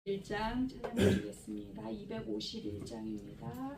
1장 찬양드리겠습니다. 251장입니다.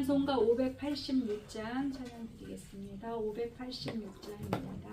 찬송가 586장 찬양드리겠습니다. 586장입니다.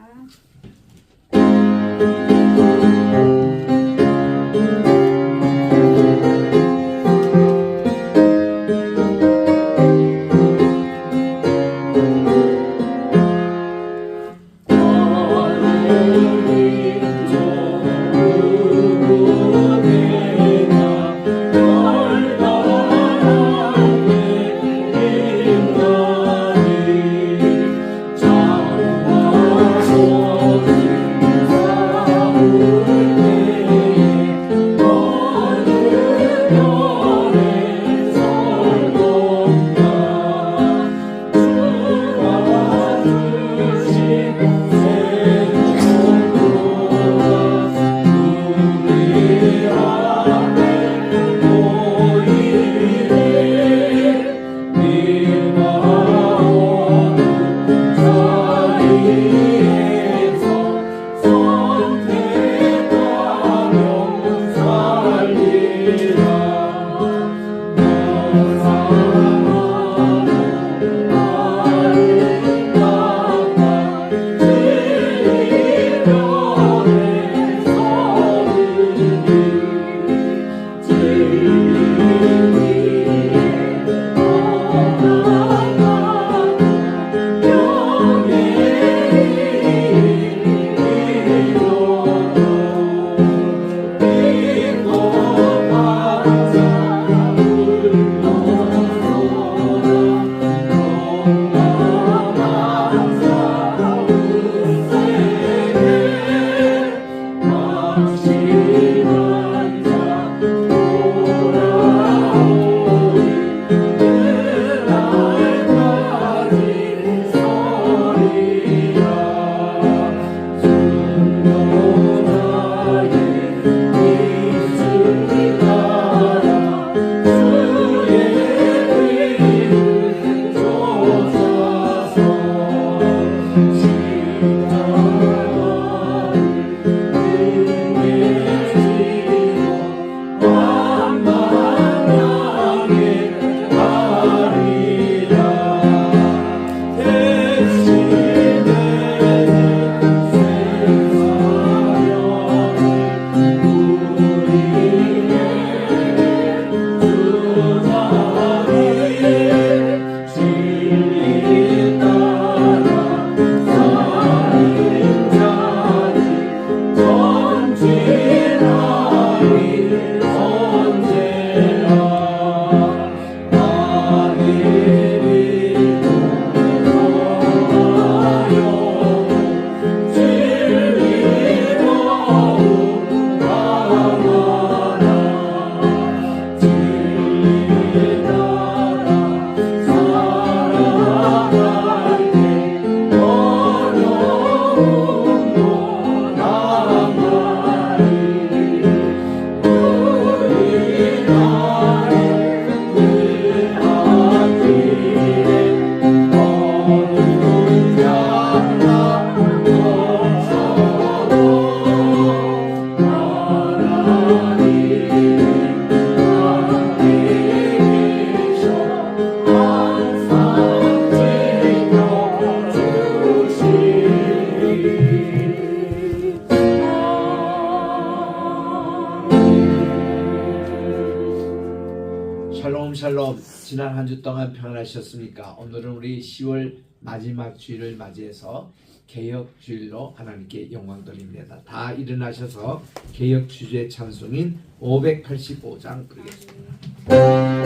지난 한 주 동안 평안하셨습니까? 오늘은 우리 10월 마지막 주일을 맞이해서 개역 주일로 하나님께 영광 돌립니다. 다 일어나셔서 개역 주제 찬송인 585장 부르겠습니다.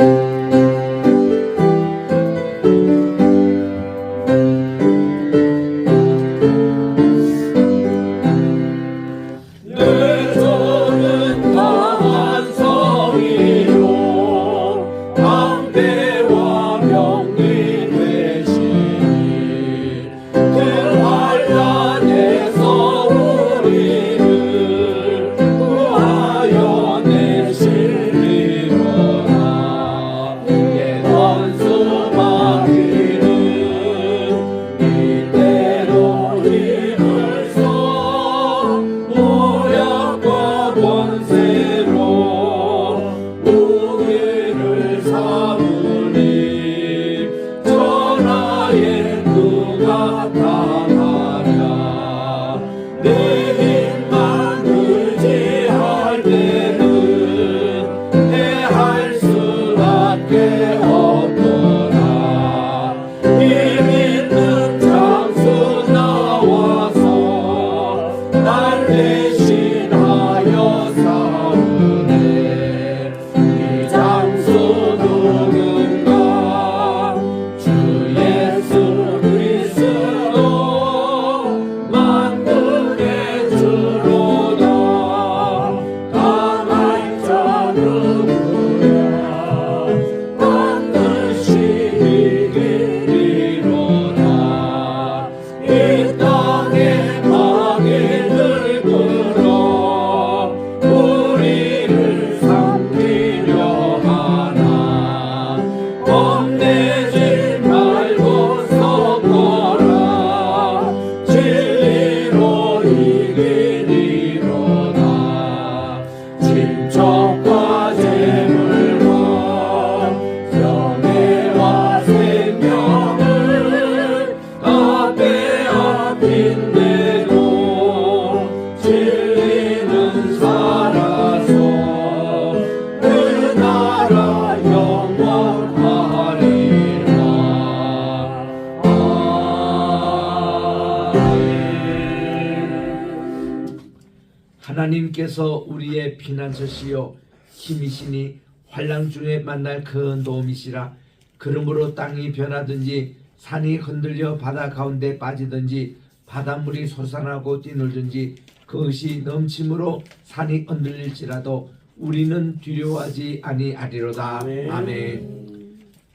하나님께서 우리의 피난처시요 힘이시니 환난 중에 만날 큰 도움이시라. 그러므로 땅이 변하든지 산이 흔들려 바다 가운데 빠지든지 바닷물이 솟아나고 뛰놀든지 그것이 넘침으로 산이 흔들릴지라도 우리는 두려워하지 아니하리로다. 아멘.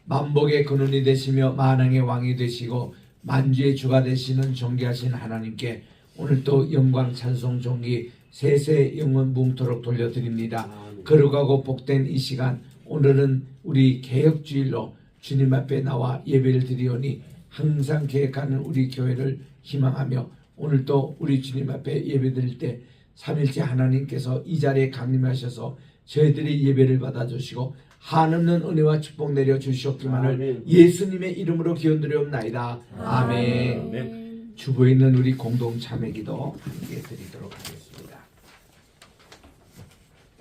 만복의 근원이 되시며 만왕의 왕이 되시고 만주의 주가 되시는 존귀하신 하나님께 오늘도 영광 찬송 존귀 세세 영원 뭉토록 돌려드립니다. 거룩하고 복된 이 시간, 오늘은 우리 개역주일로 주님 앞에 나와 예배를 드리오니 항상 계획하는 우리 교회를 희망하며 오늘도 우리 주님 앞에 예배 드릴 때 삼일째 하나님께서 이 자리에 강림하셔서 저희들이 예배를 받아주시고 한없는 은혜와 축복 내려 주시옵기만을 예수님의 이름으로 기원드리옵나이다. 아멘. 주보에 있는 우리 공동 참회기도 함께 드리도록 하겠습니다.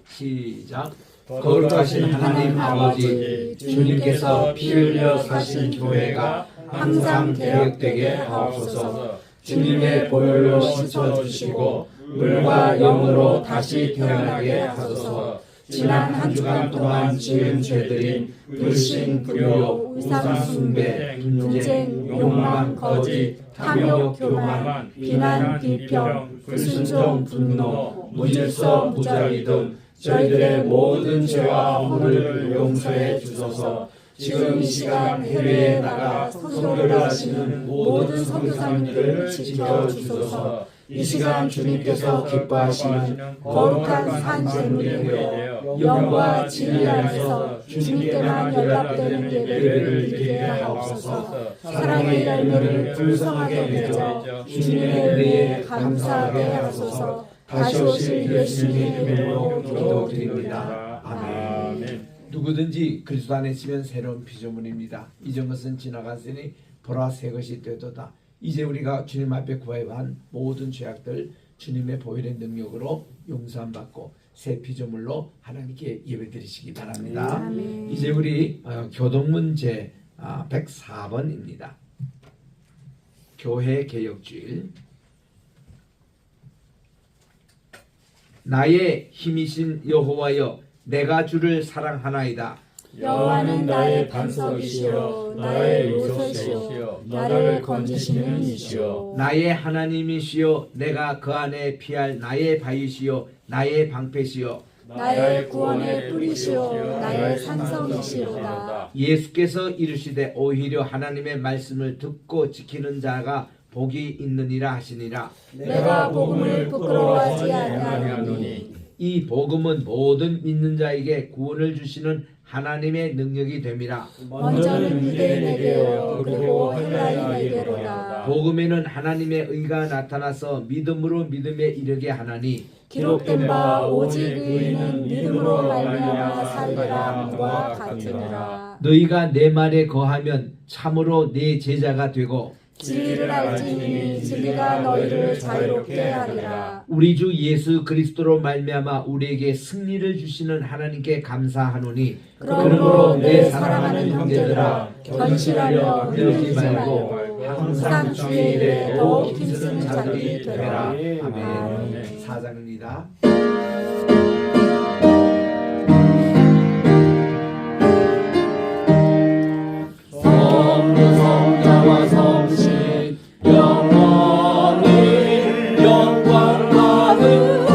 시작. 거룩하신 하나님 아버지, 주님께서 피 흘려 사신 교회가 항상 개혁되게 하옵소서. 주님의 보혈로 씻어주시고 물과 영으로 다시 태어나게 하소서. 지난 한 주간 동안 지은 죄들인 불신, 불효, 우상숭배, 분쟁, 욕망, 거짓, 탐욕, 교만, 비난, 비평, 불순종, 분노, 무질서, 무자비 등 저희들의 모든 죄와 허물을 용서해 주소서. 지금 이 시간 해외에 나가 선교를 하시는 모든 선교사님들을 지켜주소서. 이 시간 주님께서 기뻐하시는 거룩한 산제물이 되어 영과 진리 안에서 주님께만 연락되는 예배를 드리게 하옵소서. 사랑의 열매를 풍성하게 맺어 주님의 은혜에 감사하게 하소서. 다시 오실 예수님의 이름으로 기도드립니다. 아멘. 누구든지 그리스도 안에 있으면 새로운 피조물입니다. 이전 것은 지나갔으니 보라 새 것이 되도다. 이제 우리가 주님 앞에 구하여한 모든 죄악들 주님의 보혈의 능력으로 용서함받고 새 피조물로 하나님께 예배드리시기 바랍니다. 아멘. 이제 우리 교동문제 104번입니다. 교회 개혁주일. 나의 힘이신 여호와여, 내가 주를 사랑하나이다. 여호와는 나의 반석이시요 나의 요새시요 나를 건지시는 이시요 나의 하나님이시여, 내가 그 안에 피할 나의 바위시여 나의 방패시여. 나의 구원의 뿌리시요 나의 산성이시로다. 예수께서 이르시되 오히려 하나님의 말씀을 듣고 지키는 자가 복이 있느니라 하시니라. 내가 복음을 부끄러워하지 아니하노니 이 복음은 모든 믿는 자에게 구원을 주시는 하나님의 능력이 됨이라. 먼저는 유대인에게요 그리고 헬라인에게로다. 복음에는 하나님의 의가 나타나서 믿음으로 믿음에 이르게 하나니 기록된 바 오직 의인은 믿음으로 말미암아 살리라 함과 같으니라. 너희가 내 말에 거하면 참으로 내 제자가 되고 진리를 알지니 진리가 너희를 자유롭게 하리라. 우리 주 예수 그리스도로 말미암아 우리에게 승리를 주시는 하나님께 감사하노니 그러므로 내 사랑하는 형제들아 견실하려 흔들리지 말고 항상 주의 일에 더욱 힘쓰는 자들이 되라. 아멘. 4장입니다. 성자와 성신 영원히 영광 받으옵소서.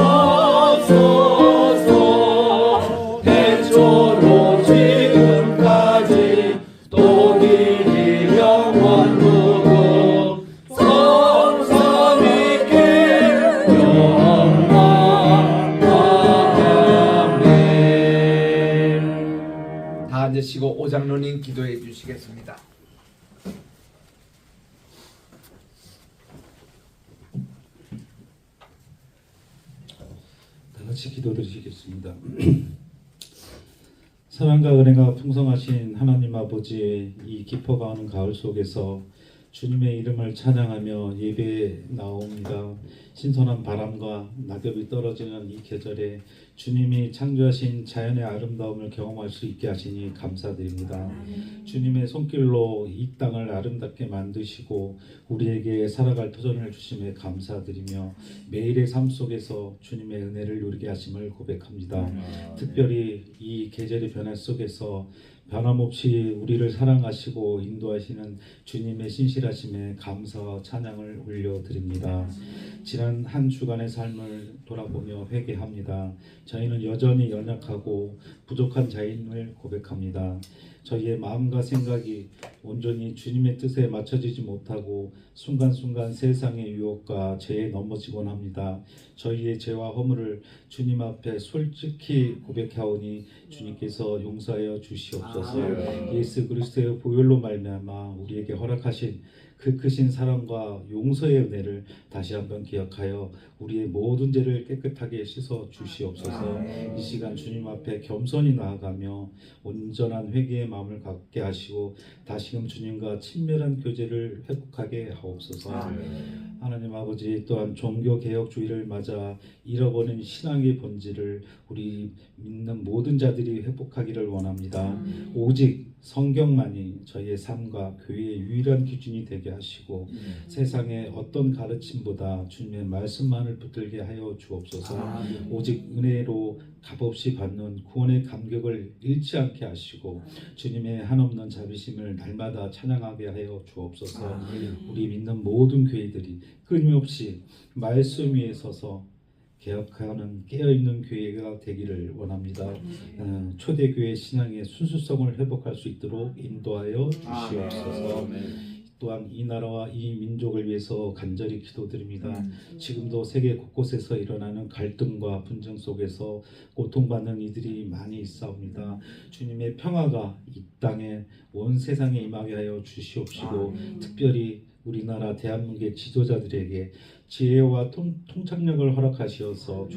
태초로 지금까지 또 길이 영원토록 성삼위께 영광. 아멘. 다 앉으시고 오장로님 기도해 주시겠습니다. 다 같이 기도드리시겠습니다. 사랑과 은혜가 풍성하신 하나님 아버지의 이 깊어가는 가을 속에서 주님의 이름을 찬양하며 예배에 나옵니다. 신선한 바람과 낙엽이 떨어지는 이 계절에 주님이 창조하신 자연의 아름다움을 경험할 수 있게 하시니 감사드립니다. 주님의 손길로 이 땅을 아름답게 만드시고 우리에게 살아갈 터전을 주심에 감사드리며 매일의 삶 속에서 주님의 은혜를 누리게 하심을 고백합니다. 특별히 이 계절의 변화 속에서 변함없이 우리를 사랑하시고 인도하시는 주님의 신실하심에 감사와 찬양을 올려드립니다. 지난 한 주간의 삶을 돌아보며 회개합니다. 저희는 여전히 연약하고 부족한 자임을 고백합니다. 저희의 마음과 생각이 온전히 주님의 뜻에 맞춰지지 못하고 순간순간 세상의 유혹과 죄에 넘어지곤 합니다. 저희의 죄와 허물을 주님 앞에 솔직히 고백하오니 주님께서 용서하여 주시옵소서. 예수 그리스도의 보혈로 말미암아 우리에게 허락하신 그 크신 사랑과 용서의 은혜를 다시 한번 기억하여 우리의 모든 죄를 깨끗하게 씻어 주시옵소서. 이 시간 주님 앞에 겸손히 나아가며 온전한 회개의 마음을 갖게 하시고 다시금 주님과 친밀한 교제를 회복하게 하옵소서. 하나님 아버지, 또한 종교개혁주의를 맞아 잃어버린 신앙의 본질을 우리 믿는 모든 자들이 회복하기를 원합니다. 오직 성경만이 저희의 삶과 교회의 유일한 기준이 되게 하시고 세상의 어떤 가르침보다 주님의 말씀만을 붙들게 하여 주옵소서. 오직 은혜로 값없이 받는 구원의 감격을 잃지 않게 하시고 주님의 한없는 자비심을 날마다 찬양하게 하여 주옵소서. 우리 믿는 모든 교회들이 끊임없이 말씀 위에 서서 개혁하는 깨어있는 교회가 되기를 원합니다. 초대교회 신앙의 순수성을 회복할 수 있도록 인도하여 주시옵소서. 또한 이 나라와 이 민족을 위해서 간절히 기도드립니다. 지금도 세계 곳곳에서 일어나는 갈등과 분쟁 속에서 고통받는 이들이 많이 있사옵니다. 주님의 평화가 이 땅에 온 세상에 임하게 하여 주시옵시고 특별히 우리나라 대한민국의 지도자들에게 지혜와 통찰력을 허락하시어서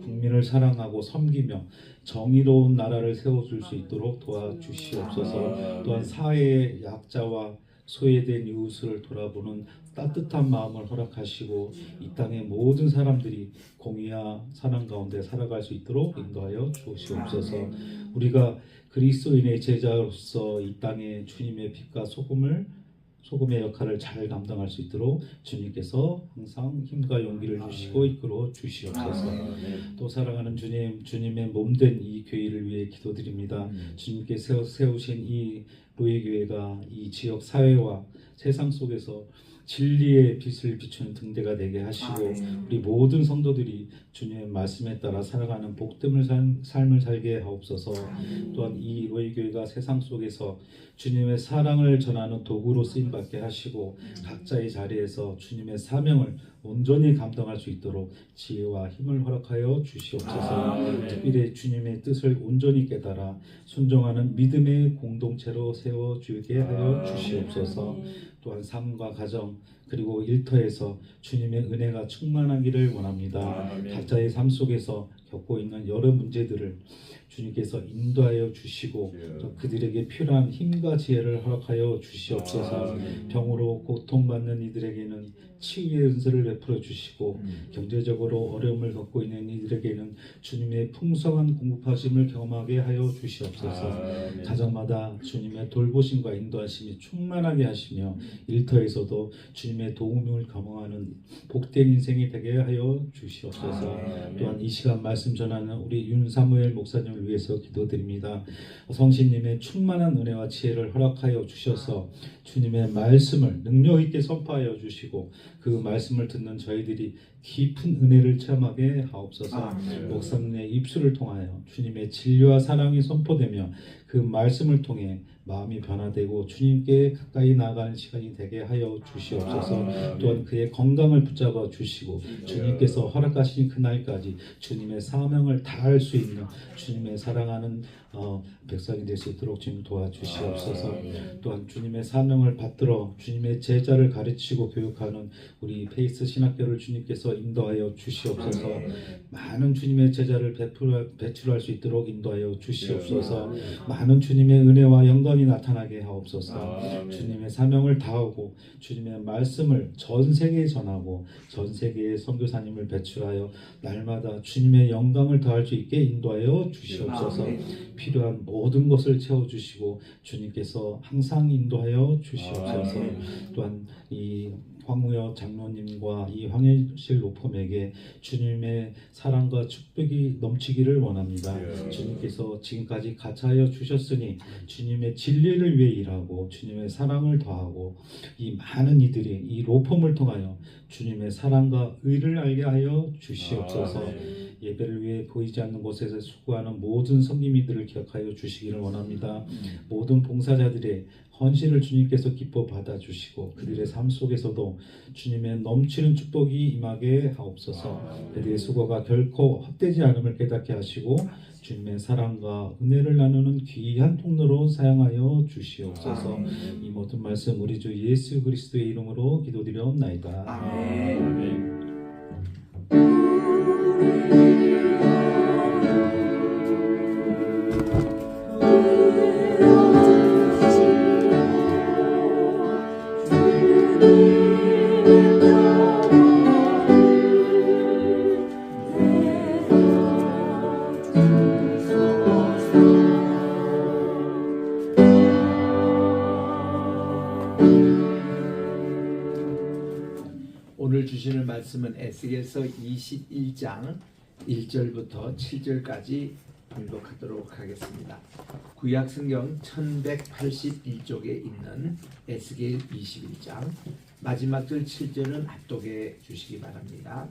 국민을 사랑하고 섬기며 정의로운 나라를 세워줄 수 있도록 도와주시옵소서. 또한 사회의 약자와 소외된 이웃을 돌아보는 따뜻한 마음을 허락하시고 이 땅의 모든 사람들이 공의와 사랑 가운데 살아갈 수 있도록 인도하여 주시옵소서. 우리가 그리스도인의 제자로서 이 땅에 주님의 빛과 소금의 역할을 잘 감당할 수 있도록 주님께서 항상 힘과 용기를 주시고 이끌어 주시옵소서. 또 사랑하는 주님, 주님의 몸된 이 교회를 위해 기도드립니다. 주님께 세우신 이 로이교회가 이 지역 사회와 세상 속에서 진리의 빛을 비추는 등대가 되게 하시고 우리 모든 성도들이 주님의 말씀에 따라 살아가는 복됨을 삶을 살게 하옵소서. 또한 이 로이교회가 세상 속에서 주님의 사랑을 전하는 도구로 쓰임받게 하시고 각자의 자리에서 주님의 사명을 온전히 감당할 수 있도록 지혜와 힘을 허락하여 주시옵소서. 특별히 주님의 뜻을 온전히 깨달아 순종하는 믿음의 공동체로 세워주게 하여 주시옵소서. 또한 삶과 가정 그리고 일터에서 주님의 은혜가 충만하기를 원합니다. 각자의 삶 속에서 겪고 있는 여러 문제들을 주님께서 인도하여 주시고 또 그들에게 필요한 힘과 지혜를 허락하여 주시옵소서. 병으로 고통받는 이들에게는 치유의 은사를 베풀어 주시고 경제적으로 어려움을 겪고 있는 이들에게는 주님의 풍성한 공급하심을 경험하게 하여 주시옵소서. 가정마다 주님의 돌보심과 인도하심이 충만하게 하시며 일터에서도 주님의 도움을 경험하는 복된 인생이 되게 하여 주시옵소서. 또한 이 시간 말씀 전하는 우리 윤사무엘 목사님을 위해서 기도드립니다. 성신님의 충만한 은혜와 지혜를 허락하여 주셔서 주님의 말씀을 능력 있게 선포하여 주시고 그 말씀을 듣는 저희들이 깊은 은혜를 체험하게 하옵소서. 목사님의 입술을 통하여 주님의 진리와 사랑이 선포되며 그 말씀을 통해 마음이 변화되고 주님께 가까이 나아가는 시간이 되게 하여 주시옵소서. 또한 그의 건강을 붙잡아 주시고 주님께서 허락하신 그날까지 주님의 사명을 다할 수 있는 주님의 사랑하는 백성이 될 수 있도록 주님 도와주시옵소서. 또한 주님의 사명을 받들어 주님의 제자를 가르치고 교육하는 우리 페이스 신학교를 주님께서 인도하여 주시옵소서. 많은 주님의 제자를 배출할 수 있도록 인도하여 주시옵소서. 많은 주님의 은혜와 영광이 나타나게 하옵소서. 주님의 사명을 다하고 주님의 말씀을 전 세계에 전하고 전 세계의 선교사님을 배출하여 날마다 주님의 영광을 더할 수 있게 인도하여 주시옵소서. 필요한 모든 것을 채워주시고 주님께서 항상 인도하여 주시옵소서. 또한 이 황우여 장로님과 이 황혜실 로펌에게 주님의 사랑과 축복이 넘치기를 원합니다. 주님께서 지금까지 가차하여 주셨으니 주님의 진리를 위해 일하고 주님의 사랑을 더하고 이 많은 이들이 이 로펌을 통하여 주님의 사랑과 의를 알게 하여 주시옵소서. 예배를 위해 보이지 않는 곳에서 수고하는 모든 성김이들을 기억하여 주시기를 원합니다. 모든 봉사자들의 헌신을 주님께서 기뻐 받아주시고 그들의 삶 속에서도 주님의 넘치는 축복이 임하게 하옵소서. 그들의 수고가 결코 헛되지 않음을 깨닫게 하시고 주님의 사랑과 은혜를 나누는 귀한 통로로 사용하여 주시옵소서. 이 모든 말씀 우리 주 예수 그리스도의 이름으로 기도드리옵나이다. 아멘. 오늘 주시는 말씀은 에스겔서 21장 1절부터 7절까지 봉독하도록 하겠습니다. 구약 성경 1181쪽에 있는 에스겔 21장 마지막 절 7절은 합독해 주시기 바랍니다.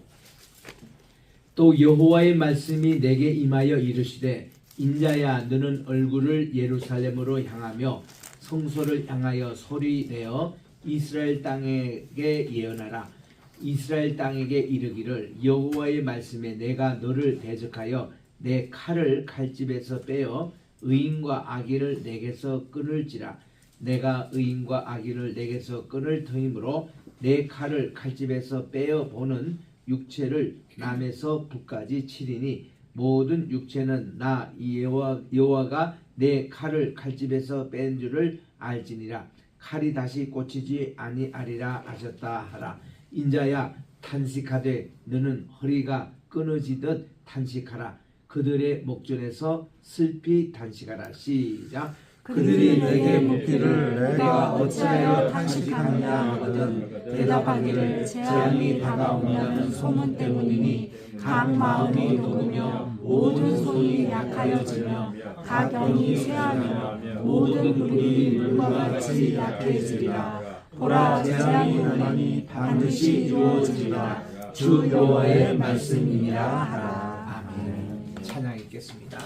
또 여호와의 말씀이 내게 임하여 이르시되 인자야 너는 얼굴을 예루살렘으로 향하며 성소를 향하여 소리내어 이스라엘 땅에게 예언하라. 이스라엘 땅에게 이르기를 여호와의 말씀에 내가 너를 대적하여 내 칼을 칼집에서 빼어 의인과 악의를 내게서 끊을지라. 내가 의인과 악의를 내게서 끊을 터이므로 내 칼을 칼집에서 빼어 보는 육체를 남에서 북까지 치리니 모든 육체는 나 여호와가 내 칼을 칼집에서 뺀 줄을 알지니라. 칼이 다시 꽂히지 아니하리라 하셨다 하라. 인자야 탄식하되 너는 허리가 끊어지듯 탄식하라. 그들의 목전에서 슬피 탄식하라. 시작. 그들이 내게 묻기를 내가 어찌하여 탄식하느냐 하거든 대답하기를 재앙이 다가온다는 소문 때문이니 각 마음이 녹으며 모든 손이 약하여지며 각 영이 쇠하며 모든 무릎이 물과 같이 약해지리라. 보라 재앙이 오나니 반드시 이루어지리라. 주 여호와의 말씀이니라 하라. 아멘. 찬양 읽겠습니다.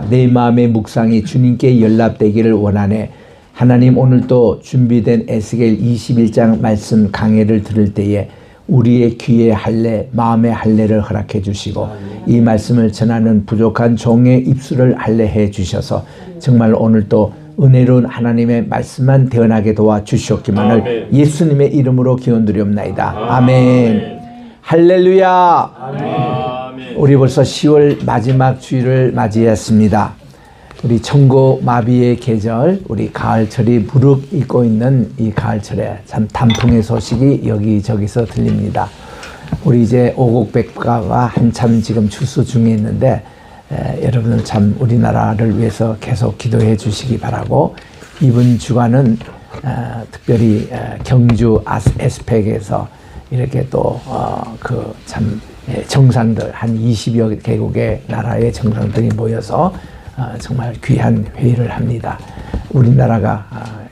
내 마음의 묵상이 주님께 연락되기를 원하네. 하나님, 오늘도 준비된 에스겔 21장 말씀 강해를 들을 때에 우리의 귀의 할례, 마음의 할례를 허락해 주시고 이 말씀을 전하는 부족한 종의 입술을 할례해 주셔서 정말 오늘도 은혜로운 하나님의 말씀만 대언하게 도와주시옵기만을 예수님의 이름으로 기원드리옵나이다. 아멘. 할렐루야. 아멘. 우리 벌써 10월 마지막 주일을 맞이했습니다. 우리 청고 마비의 계절, 우리 가을철이 무르익고 있는 이 가을철에 참 단풍의 소식이 여기저기서 들립니다. 우리 이제 오곡백과가 한참 지금 출소 중에 있는데 여러분들 참 우리나라를 위해서 계속 기도해 주시기 바라고, 이번 주간은 특별히 경주 에스펙에서 이렇게 또 그 참 정상들 한 20여 개국의 나라의 정상들이 모여서 정말 귀한 회의를 합니다. 우리나라가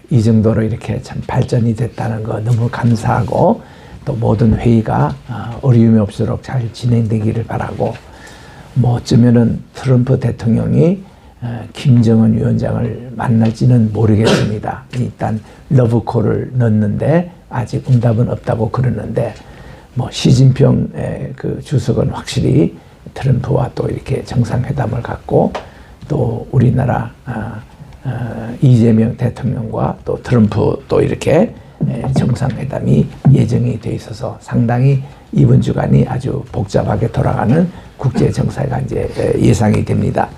이 정도로 이렇게 참 발전이 됐다는 거 너무 감사하고, 또 모든 회의가 어려움이 없도록 잘 진행되기를 바라고, 뭐 어쩌면은 트럼프 대통령이 김정은 위원장을 만날지는 모르겠습니다. 일단 러브콜을 넣었는데 아직 응답은 없다고 그러는데, 뭐 시진핑 그 주석은 확실히 트럼프와 또 이렇게 정상회담을 갖고, 또 우리나라 이재명 대통령과 또 트럼프 또 이렇게 정상회담이 예정이 돼 있어서 상당히 이번 주간이 아주 복잡하게 돌아가는 국제 정세가 이제 예상이 됩니다.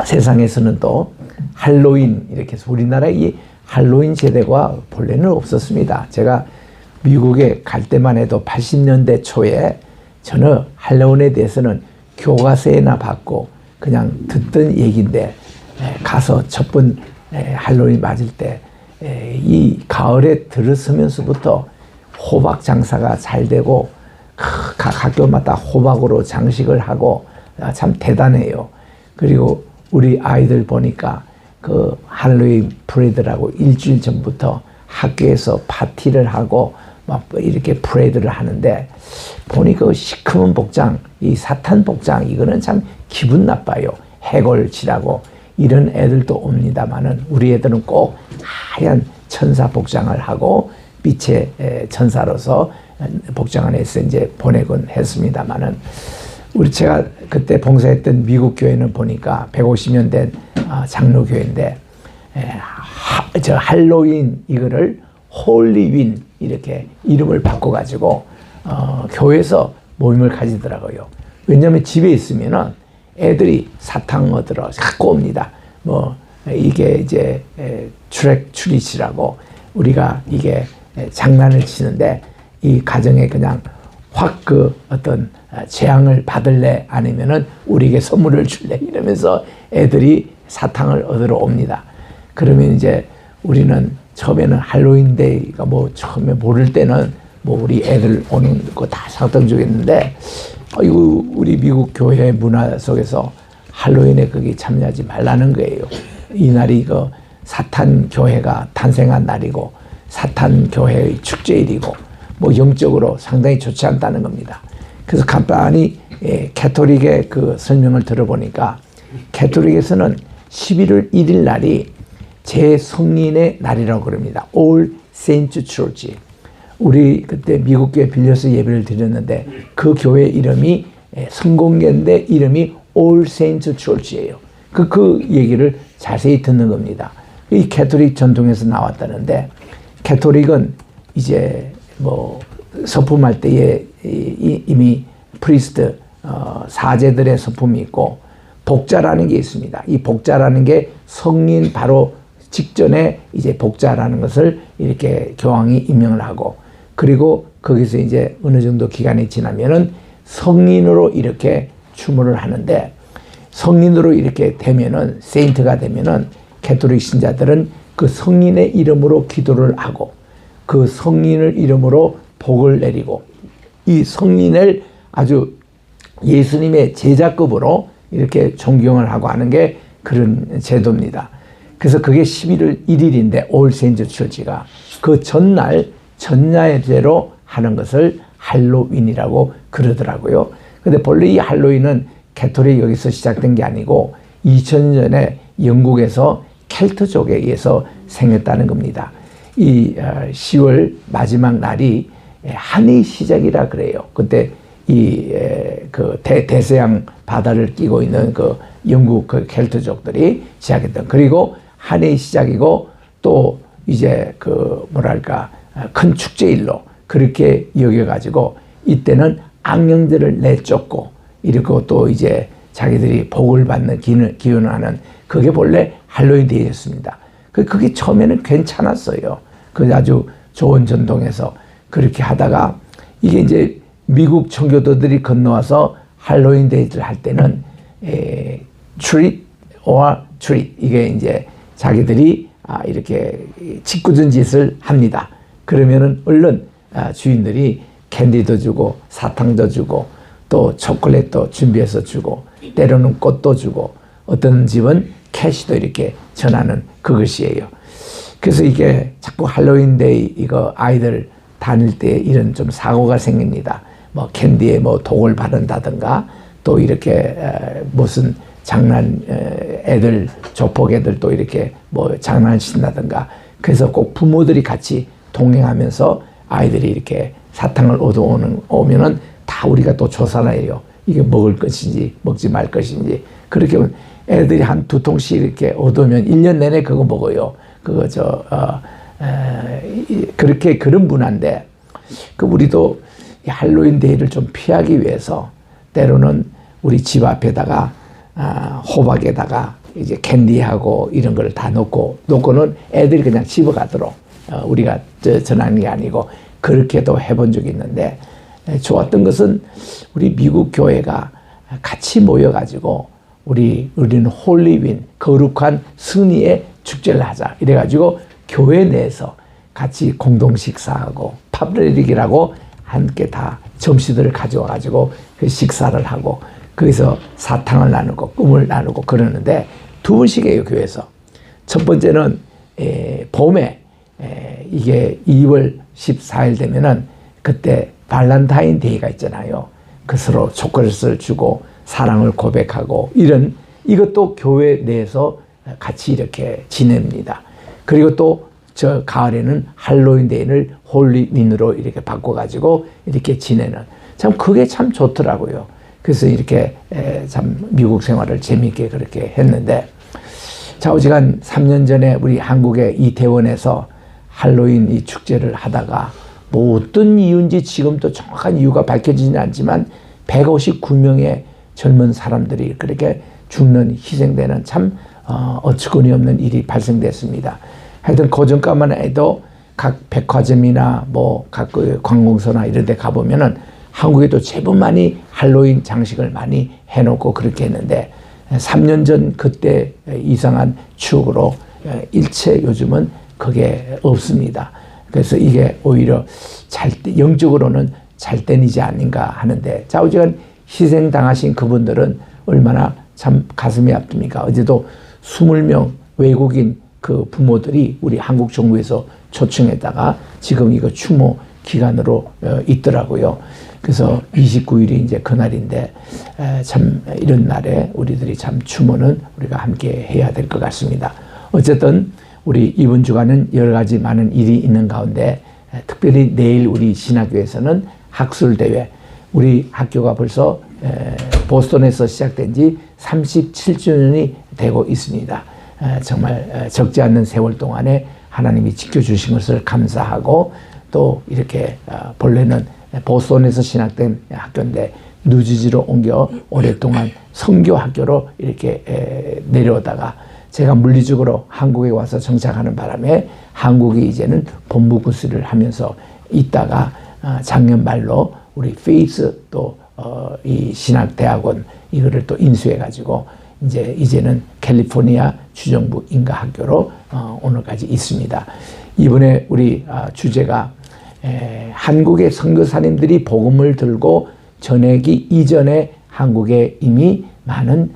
세상에서는 또 할로윈 이렇게 해서 우리나라에 이 할로윈 제대가 본래는 없었습니다. 제가 미국에 갈 때만 해도 80년대 초에 저는 할로윈에 대해서는 교과서에나 받고 그냥 듣던 얘기인데 가서 첫 번 할로윈 맞을 때 이 가을에 들어서면서부터 호박 장사가 잘 되고 각 학교마다 호박으로 장식을 하고 참 대단해요. 그리고 우리 아이들 보니까 그 할로윈 프레이드라고 일주일 전부터 학교에서 파티를 하고 막 이렇게 프레이드를 하는데 보니까 그 시커먼 복장, 이 사탄 복장 이거는 참 기분 나빠요. 해골치라고 이런 애들도 옵니다만은 우리 애들은 꼭 하얀 천사 복장을 하고 빛의 천사로서 복장을 해서 이제 보내곤 했습니다만은 우리 제가 그때 봉사했던 미국 교회는 보니까 150년 된 장로교회인데 저 할로윈 이거를 홀리윈 이렇게 이름을 바꿔가지고 교회에서 모임을 가지더라고요. 왜냐하면 집에 있으면은 애들이 사탕 얻으러 갖고 옵니다. 뭐 이게 이제 트릭이라고 우리가 이게 장난을 치는데 이 가정에 그냥 확 그 어떤 재앙을 받을래 아니면은 우리에게 선물을 줄래 이러면서 애들이 사탕을 얻으러 옵니다. 그러면 이제 우리는 처음에는 할로윈데이가 뭐 처음에 모를 때는 뭐 우리 애들 오는 거 다 상당 주겠는데 이거 우리 미국 교회 문화 속에서 할로윈에 거기 참여하지 말라는 거예요. 이 날이 그 사탄 교회가 탄생한 날이고 사탄 교회의 축제일이고 뭐 영적으로 상당히 좋지 않다는 겁니다. 그래서 간단히 캐톨릭의 그 설명을 들어보니까 캐톨릭에서는 11월 1일 날이 제성인의 날이라고 그럽니다. All Saints Church. 우리 그때 미국 교회 빌려서 예배를 드렸는데 그 교회 이름이 성공회인데 이름이 All Saints Church예요. 그 얘기를 자세히 듣는 겁니다. 이 캐톨릭 전통에서 나왔다는데 캐톨릭은 이제 뭐 서품할 때에 이미 프리스트 사제들의 서품이 있고 복자라는 게 있습니다. 이 복자라는 게 성인 바로 직전에 이제 복자라는 것을 이렇게 교황이 임명을 하고 그리고 거기서 이제 어느 정도 기간이 지나면은 성인으로 이렇게 추모를 하는데 성인으로 이렇게 되면은 세인트가 되면은 캐톨릭 신자들은 그 성인의 이름으로 기도를 하고 그 성인을 이름으로 복을 내리고 이 성인을 아주 예수님의 제자급으로 이렇게 존경을 하고 하는 게 그런 제도입니다. 그래서 그게 11월 1일인데 올 세인트 처치가 그 전날 전야제로 하는 것을 할로윈이라고 그러더라고요. 근데 본래 이 할로윈은 캐톨릭 여기서 시작된 게 아니고 2000년 전에 영국에서 켈트족에 의해서 생겼다는 겁니다. 이 10월 마지막 날이 한의 시작이라 그래요. 그때 이 그 대서양 바다를 끼고 있는 그 영국 그 켈트족들이 시작했던 그리고 한의 시작이고 또 이제 그 뭐랄까 큰 축제일로 그렇게 여겨가지고 이때는 악령들을 내쫓고 이러고 또 이제 자기들이 복을 받는 기원을 하는 그게 본래 할로윈 데이였습니다. 그게 처음에는 괜찮았어요. 그 아주 좋은 전통에서 그렇게 하다가 이게 이제 미국 청교도들이 건너와서 할로윈 데이를 할 때는 treat or treat 이게 이제 자기들이 이렇게 짓궂은 짓을 합니다. 그러면은 얼른 주인들이 캔디도 주고 사탕도 주고 또 초콜릿도 준비해서 주고 때로는 꽃도 주고 어떤 집은 캐시도 이렇게 전하는 그것이에요. 그래서 이게 자꾸 할로윈 데이 이거 아이들 다닐 때 이런 좀 사고가 생깁니다. 뭐 캔디에 뭐 독을 바른다든가 또 이렇게 무슨 장난 애들 조폭 애들 또 이렇게 뭐 장난을 친다든가 그래서 꼭 부모들이 같이 동행하면서 아이들이 이렇게 사탕을 오면은 다 우리가 또 조사를 해요. 이게 먹을 것인지 먹지 말 것인지 그렇게 애들이 한 2통씩 이렇게 얻으면 1년 내내 그거 먹어요. 그거 그렇게 그런 문화인데 그 우리도 이 할로윈 데이를 좀 피하기 위해서 때로는 우리 집 앞에다가 호박에다가 이제 캔디하고 이런 걸 다 놓고는 애들이 그냥 집어가도록 우리가 전하는 게 아니고 그렇게도 해본 적이 있는데 좋았던 것은 우리 미국 교회가 같이 모여가지고 우리는 홀리윈, 거룩한 승리의 축제를 하자. 이래가지고 교회 내에서 같이 공동 식사하고 팝레릭이라고 함께 다 점심들을 가져와가지고 그 식사를 하고 거기서 사탕을 나누고 꿈을 나누고 그러는데 두 번씩 해요, 교회에서. 첫 번째는 봄에 이게 2월 14일 되면은 그때 발렌타인 데이가 있잖아요. 그 서로 초콜릿을 주고 사랑을 고백하고 이것도 교회 내에서 같이 이렇게 지냅니다. 그리고 또 저 가을에는 할로윈 데이를 홀리윈으로 이렇게 바꿔가지고 이렇게 지내는 참 그게 참 좋더라고요. 그래서 이렇게 참 미국 생활을 재미있게 그렇게 했는데 좌우지간 3년 전에 우리 한국의 이태원에서 할로윈 이 축제를 하다가 뭐 어떤 이유인지 지금도 정확한 이유가 밝혀지지는 않지만 159명의 젊은 사람들이 그렇게 죽는 희생되는 참 어처구니 없는 일이 발생됐습니다. 하여튼 그전까만 해도 각 백화점이나 뭐 각 관공서나 이런 데 가보면은 한국에도 제법 많이 할로윈 장식을 많이 해놓고 그렇게 했는데 3년 전 그때 이상한 추억으로 일체 요즘은 그게 없습니다. 그래서 이게 오히려 영적으로는 잘된이지 아닌가 하는데 좌우지간 희생당하신 그분들은 얼마나 참 가슴이 아픕니까? 어제도 20명 외국인 그 부모들이 우리 한국 정부에서 초청했다가 지금 이거 추모 기간으로 있더라고요. 그래서 29일이 이제 그날인데 참 이런 날에 우리들이 참 추모는 우리가 함께 해야 될 것 같습니다. 어쨌든 우리 이번 주간은 여러 가지 많은 일이 있는 가운데 특별히 내일 우리 신학교에서는 학술대회, 우리 학교가 벌써 보스턴에서 시작된 지 37주년이 되고 있습니다. 정말 적지 않는 세월 동안에 하나님이 지켜주신 것을 감사하고 또 이렇게 본래는 보스턴에서 신학된 학교인데 뉴저지로 옮겨 오랫동안 선교학교로 이렇게 내려오다가 제가 물리적으로 한국에 와서 정착하는 바람에 한국이 이제는 본부 구술을 하면서 있다가 작년 말로 우리 페이스 또 이 신학대학원 이거를 또 인수해가지고 이제는 캘리포니아 주정부 인가학교로 오늘까지 있습니다. 이번에 우리 주제가 한국의 선교사님들이 복음을 들고 전하기 이전에 한국에 이미 많은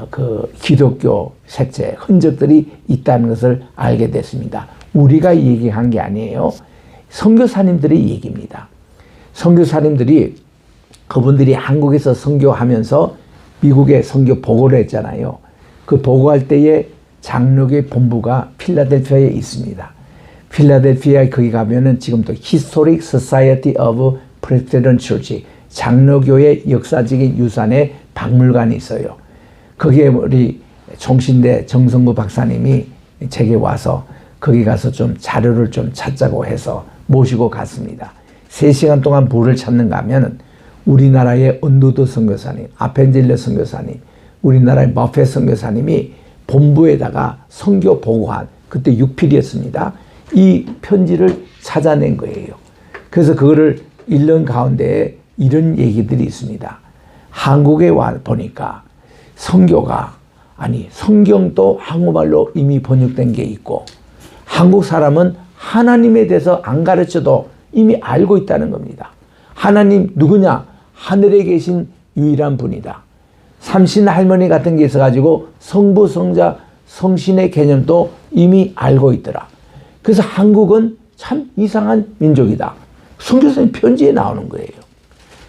그 기독교 색채 흔적들이 있다는 것을 알게 됐습니다. 우리가 얘기한 게 아니에요. 선교사님들의 얘기입니다. 선교사님들이 그분들이 한국에서 선교하면서 미국에 선교 보고를 했잖아요. 그 보고할 때에 장로교의 본부가 필라델피아에 있습니다. 필라델피아에 거기 가면은 지금도 Historic Society of Presbyterian Church 장로교의 역사적인 유산의 박물관이 있어요. 거기에 우리 총신대 정성구 박사님이 제게 와서 거기 가서 좀 자료를 좀 찾자고 해서 모시고 갔습니다. 3시간 동안 뭐를 찾는가 하면은 우리나라의 언더드 선교사님, 아펜젤레 선교사님, 우리나라의 머페 선교사님이 본부에다가 선교 보고한 그때 6필이었습니다. 이 편지를 찾아낸 거예요. 그래서 그거를 읽는 가운데에 이런 얘기들이 있습니다. 한국에 와 보니까 선교가 성경도 한국말로 이미 번역된 게 있고 한국 사람은 하나님에 대해서 안 가르쳐도 이미 알고 있다는 겁니다. 하나님 누구냐? 하늘에 계신 유일한 분이다. 삼신 할머니 같은 게 있어가지고 성부, 성자, 성신의 개념도 이미 알고 있더라. 그래서 한국은 참 이상한 민족이다. 선교사님 편지에 나오는 거예요.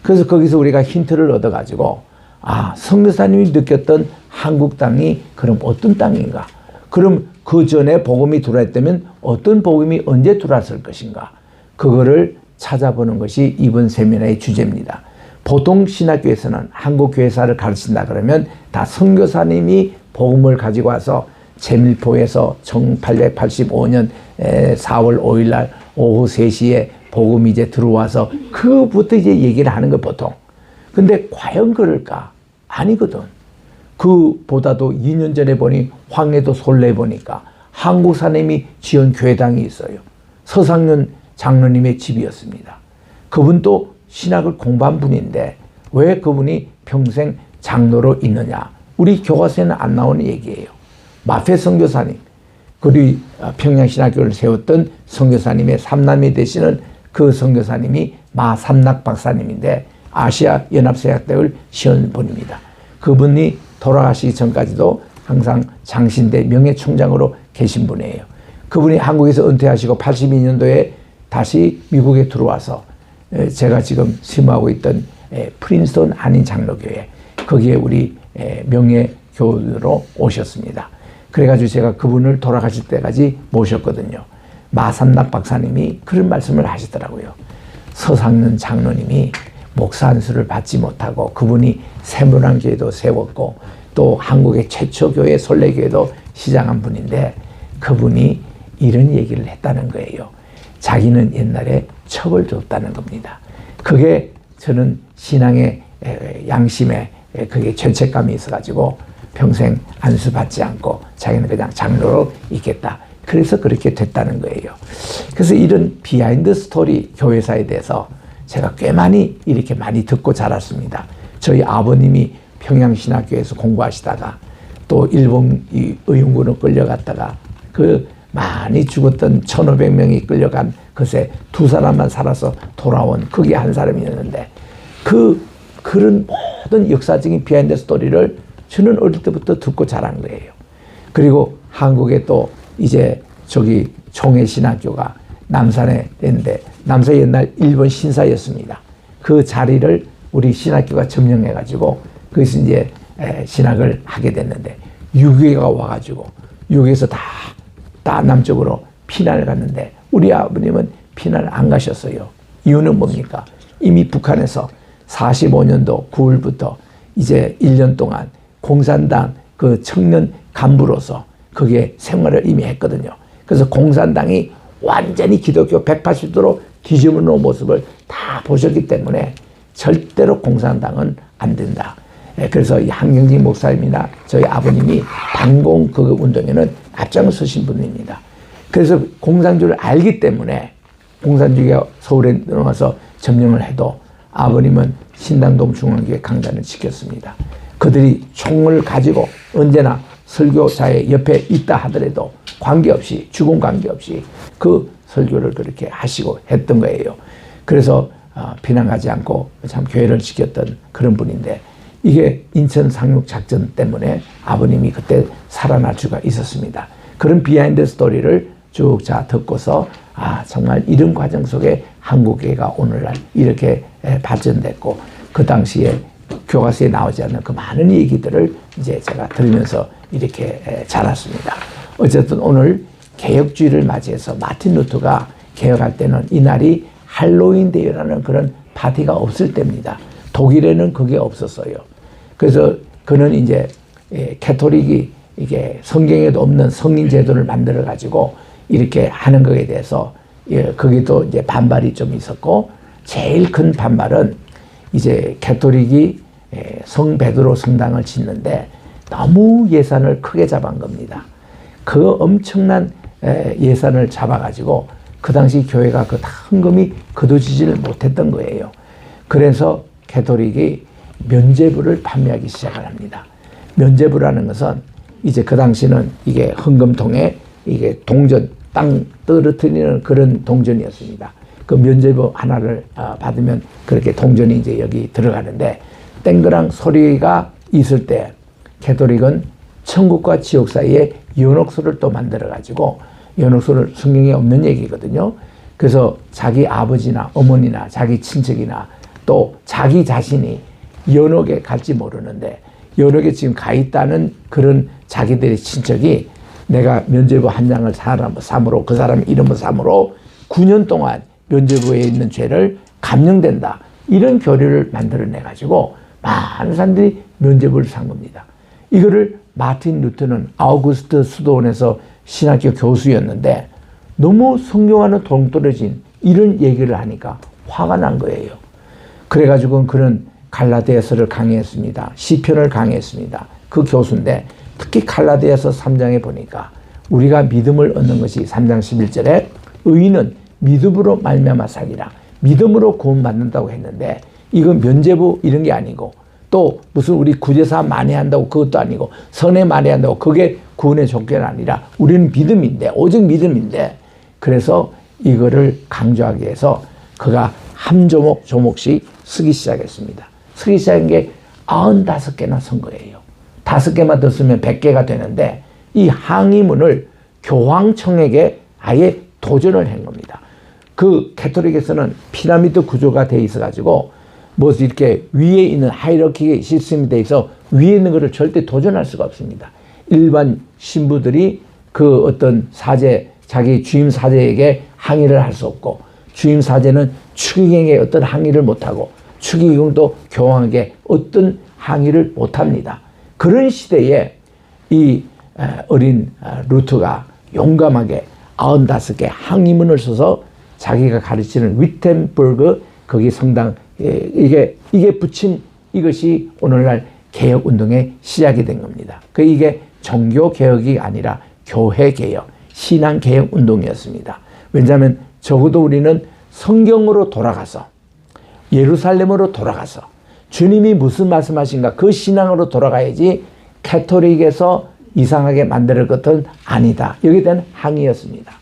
그래서 거기서 우리가 힌트를 얻어가지고 선교사님이 느꼈던 한국 땅이 그럼 어떤 땅인가? 그럼 그 전에 복음이 들어왔다면 어떤 복음이 언제 들어왔을 것인가? 그거를 찾아보는 것이 이번 세미나의 주제입니다. 보통 신학교에서는 한국 교회사를 가르친다 그러면 다 선교사님이 복음을 가지고 와서 제밀포에서 1885년 4월 5일 날 오후 3시에 복음이 이제 들어와서 그부터 이제 얘기를 하는 거 보통. 근데 과연 그럴까? 아니거든. 그보다도 2년 전에 보니 황해도 솔레 보니까 한국 사람이 지은 교회당이 있어요. 서상윤 장로님의 집이었습니다. 그분도 신학을 공부한 분인데 왜 그분이 평생 장로로 있느냐? 우리 교과서에는 안 나오는 얘기예요. 마페 선교사님, 그리고 평양신학교를 세웠던 선교사님의 삼남이 되시는 그 선교사님이 마삼락 박사님인데 아시아 연합사역대를 시원 분입니다. 그분이 돌아가시기 전까지도 항상 장신대 명예총장으로 계신 분이에요. 그분이 한국에서 은퇴하시고 82년도에 다시 미국에 들어와서 제가 지금 심호하고 있던 프린스턴 한인 장로교회, 거기에 우리 명예교우로 오셨습니다. 그래가지고 제가 그분을 돌아가실 때까지 모셨거든요. 마삼락 박사님이 그런 말씀을 하시더라고요. 서상는 장로님이 목사 안수를 받지 못하고 그분이 세문안교회도 세웠고 또 한국의 최초 교회 설례교회도 시작한 분인데 그분이 이런 얘기를 했다는 거예요. 자기는 옛날에 첩을 줬다는 겁니다. 그게 저는 신앙의 양심에 그게 죄책감이 있어가지고 평생 안수 받지 않고 자기는 그냥 장로로 있겠다. 그래서 그렇게 됐다는 거예요. 그래서 이런 비하인드 스토리 교회사에 대해서 제가 꽤 많이 이렇게 많이 듣고 자랐습니다. 저희 아버님이 평양신학교에서 공부하시다가 또 일본 의용군으로 끌려갔다가 그 많이 죽었던 1500명이 끌려간 그새 2사람만 살아서 돌아온 그게 한 사람이었는데 그런 모든 역사적인 비하인드 스토리를 저는 어릴 때부터 듣고 자란 거예요. 그리고 한국에 또 이제 저기 총회신학교가 남산에 있는데 남산 옛날 일본 신사였습니다. 그 자리를 우리 신학교가 점령해가지고 거기서 이제 신학을 하게 됐는데 6.25가 와가지고 여기에서 다 남쪽으로 피난을 갔는데 우리 아버님은 피난을 안 가셨어요. 이유는 뭡니까? 이미 북한에서 45년도 9월부터 이제 1년 동안 공산당 그 청년 간부로서 그게 생활을 이미 했거든요. 그래서 공산당이 완전히 기독교 180도로 뒤집어 놓은 모습을 다 보셨기 때문에 절대로 공산당은 안 된다. 그래서 이 한경직 목사님이나 저희 아버님이 반공 그 운동에는 앞장서신 분입니다. 그래서 공산주의를 알기 때문에 공산주의가 서울에 들어와서 점령을 해도 아버님은 신당동 중앙교회 강단을 지켰습니다. 그들이 총을 가지고 언제나 설교자의 옆에 있다 하더라도 관계없이 죽음 관계없이 그 설교를 그렇게 하시고 했던 거예요. 그래서 비난하지 않고 참 교회를 지켰던 그런 분인데 이게 인천 상륙 작전 때문에 아버님이 그때 살아날 수가 있었습니다. 그런 비하인드 스토리를 쭉 듣고서 정말 이런 과정 속에 한국교회가 오늘날 이렇게 발전됐고 그 당시에 교과서에 나오지 않는 그 많은 얘기들을 이제 제가 들으면서 이렇게 자랐습니다. 어쨌든 오늘 개혁주의를 맞이해서 마틴 루터가 개혁할 때는 이날이 할로윈 데이라는 그런 파티가 없을 때입니다. 독일에는 그게 없었어요. 그래서 그는 이제 캐톨릭이 이게 성경에도 없는 성인 제도를 만들어 가지고 이렇게 하는 것에 대해서 거기도 이제 반발이 좀 있었고 제일 큰 반발은 이제 캐톨릭이 성 베드로 성당을 짓는데 너무 예산을 크게 잡은 겁니다. 그 엄청난 예산을 잡아가지고 그 당시 교회가 그 헌금이 거둬지지를 못했던 거예요. 그래서 캐톨릭이 면죄부를 판매하기 시작을 합니다. 면죄부라는 것은 이제 그 당시는 이게 헌금통에 이게 동전, 땅 떨어뜨리는 그런 동전이었습니다. 그 면죄부 하나를 받으면 그렇게 동전이 이제 여기 들어가는데 땡그랑 소리가 있을 때 캐톨릭은 천국과 지옥 사이에 연옥소를 또 만들어가지고 연옥소를 성경에 없는 얘기거든요. 그래서 자기 아버지나 어머니나 자기 친척이나 또 자기 자신이 연옥에 갈지 모르는데 연옥에 지금 가 있다는 그런 자기들의 친척이 내가 면죄부 한 장을 삼으로 그 사람 이름을 삼으로 9년 동안 면죄부에 있는 죄를 감형된다. 이런 교리를 만들어내가지고 많은 사람들이 면죄부를 산 겁니다. 이거를 마틴 루터는 아우구스트 수도원에서 신학교 교수였는데 너무 성경과는 동떨어진 이런 얘기를 하니까 화가 난 거예요. 그래가지고 그는 갈라디아서를 강의했습니다. 시편을 강의했습니다. 그 교수인데 특히 갈라디아서 3장에 보니까 우리가 믿음을 얻는 것이 3장 11절에 의인은 믿음으로 말미암아 살리라. 믿음으로 구원받는다고 했는데 이건 면죄부 이런 게 아니고 또 무슨 우리 구제사 만회한다고 그것도 아니고 선해 만회한다고 그게 구원의 조건이 아니라 우리는 믿음인데 오직 믿음인데 그래서 이거를 강조하기 위해서 그가 한 조목 조목씩 쓰기 시작했습니다. 쓰기 시작한 게 95개나 쓴 거예요. 5개만 더 쓰면 100개가 되는데 이 항의문을 교황청에게 아예 도전을 한 겁니다. 그 가톨릭에서는 피라미드 구조가 돼 있어 가지고 뭐 이렇게 위에 있는 하이러키 시스템이 돼 있어 위에 있는 것을 절대 도전할 수가 없습니다. 일반 신부들이 그 어떤 사제 자기 주임 사제에게 항의를 할 수 없고 주임 사제는 추기경에 어떤 항의를 못하고 추기경도 교황에게 어떤 항의를 못합니다. 그런 시대에 이 어린 루트가 용감하게 95개 항의문을 써서 자기가 가르치는 위텐버그 거기 성당 이게 붙인 이것이 오늘날 개혁운동의 시작이 된 겁니다. 이게 종교개혁이 아니라 교회개혁, 신앙개혁운동이었습니다. 왜냐하면 적어도 우리는 성경으로 돌아가서 예루살렘으로 돌아가서 주님이 무슨 말씀하신가 그 신앙으로 돌아가야지 가톨릭에서 이상하게 만들 것은 아니다. 여기에 대한 항의였습니다.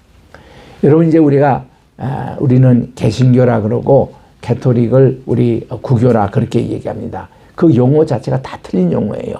여러분 이제 우리는 개신교라 그러고 가톨릭을 우리 구교라 그렇게 얘기합니다. 그 용어 자체가 다 틀린 용어예요.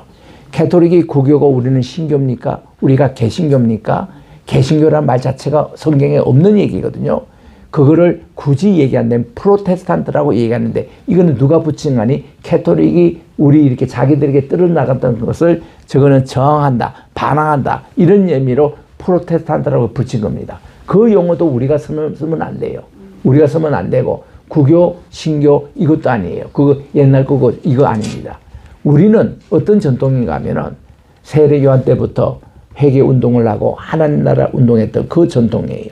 가톨릭이 구교고 우리는 신교입니까? 우리가 개신교입니까? 개신교란 말 자체가 성경에 없는 얘기거든요. 그거를 굳이 얘기한다면 프로테스탄트라고 얘기하는데 이거는 누가 붙인 거 아니? 가톨릭이 우리 이렇게 자기들에게 끌어나갔던 것을 저거는 저항한다, 반항한다 이런 의미로 프로테스탄트라고 붙인 겁니다. 그 용어도 우리가 쓰면 안 돼요. 우리가 쓰면 안 되고 구교, 신교 이것도 아니에요. 그거 옛날 거고 이거 아닙니다. 우리는 어떤 전통인가 하면은 세례 요한 때부터 회개 운동을 하고 하나님 나라 운동했던 그 전통이에요.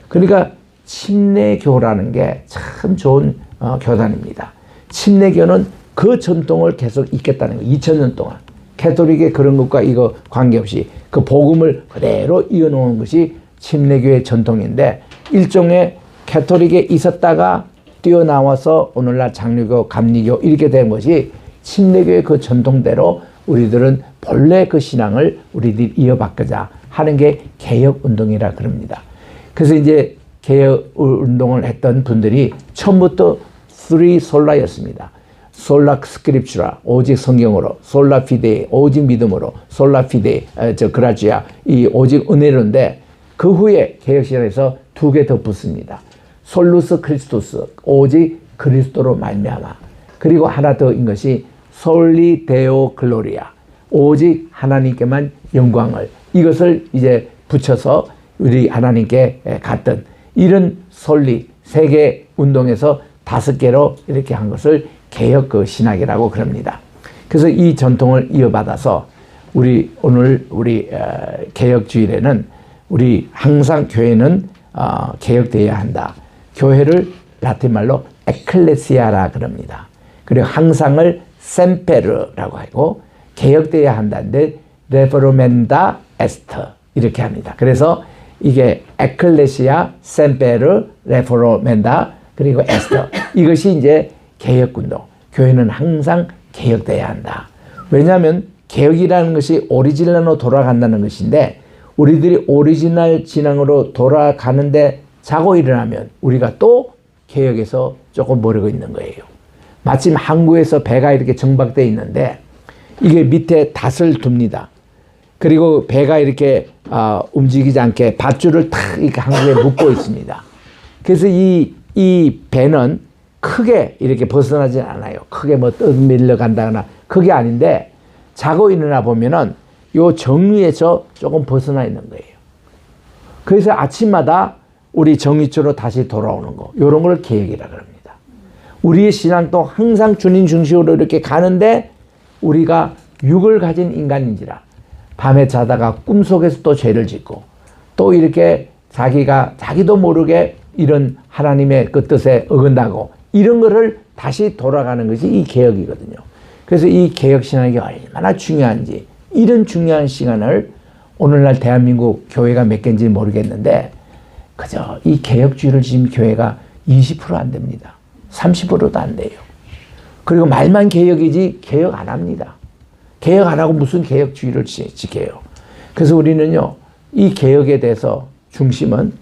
그러니까 침례교라는 게 참 좋은 교단입니다. 침례교는 그 전통을 계속 잇겠다는 거예요. 2000년 동안. 가톨릭의 그런 것과 이거 관계없이 그 복음을 그대로 이어놓은 것이 침례교의 전통인데 일종의 가톨릭에 있었다가 뛰어나와서 오늘날 장로교, 감리교 이렇게 된 것이 침례교의 그 전통대로 우리들은 본래 그 신앙을 우리들이 이어받고자 하는 게 개혁운동이라 그럽니다. 그래서 이제 개혁운동을 했던 분들이 처음부터 3 솔라였습니다. 솔라 스크립추라 오직 성경으로, 솔라 피데 오직 믿음으로, 솔라 피데 그라지아 이 오직 은혜로인데 그 후에 개혁신앙에서 2개 더 붙습니다. 솔루스 크리스토스 오직 그리스도로 말미암아 그리고 하나 더인 것이 솔리 데오 글로리아 오직 하나님께만 영광을 이것을 이제 붙여서 우리 하나님께 갔던 이런 솔리 세계 운동에서 5개로 이렇게 한 것을 개혁 그 신학이라고 그럽니다. 그래서 이 전통을 이어받아서 오늘 우리 개혁주일에는 우리 항상 교회는 개혁되어야 한다. 교회를 라틴 말로 에클레시아라 그럽니다. 그리고 항상을 셈페르라고 하고 개혁되어야 한다는데 레포르멘다 에스터 이렇게 합니다. 그래서 이게 에클레시아, 셈페르, 레포르멘다 그리고 에스터 이것이 이제 개혁운동. 교회는 항상 개혁돼야 한다. 왜냐하면 개혁이라는 것이 오리지널로 돌아간다는 것인데 우리들이 오리지널 진앙으로 돌아가는데 자고 일어나면 우리가 또 개혁에서 조금 모르고 있는 거예요. 마침 항구에서 배가 이렇게 정박되어 있는데 이게 밑에 닷을 둡니다. 그리고 배가 이렇게 움직이지 않게 밧줄을 탁 이렇게 항구에 묶고 있습니다. 그래서 이 배는 크게 이렇게 벗어나지 않아요. 크게 뭐 떠밀려 간다거나 그게 아닌데 자고 일어나 보면은 요 정위에서 조금 벗어나 있는 거예요. 그래서 아침마다 우리 정위줄로 다시 돌아오는 거. 요런 걸 개혁이라 그럽니다. 우리의 신앙도 항상 주님 중심으로 이렇게 가는데 우리가 육을 가진 인간인지라 밤에 자다가 꿈속에서 또 죄를 짓고 또 이렇게 자기도 모르게 이런 하나님의 그 뜻에 어긋나고 이런 거를 다시 돌아가는 것이 이 개혁이거든요. 그래서 이 개혁신앙이 얼마나 중요한지 이런 중요한 시간을 오늘날 대한민국 교회가 몇 개인지 모르겠는데 그저 이 개혁주의를 지금 교회가 20%안 됩니다. 30%도 안 돼요. 그리고 말만 개혁이지 개혁 안 합니다. 개혁 안 하고 무슨 개혁주의를 지켜요. 그래서 우리는요, 이 개혁에 대해서 중심은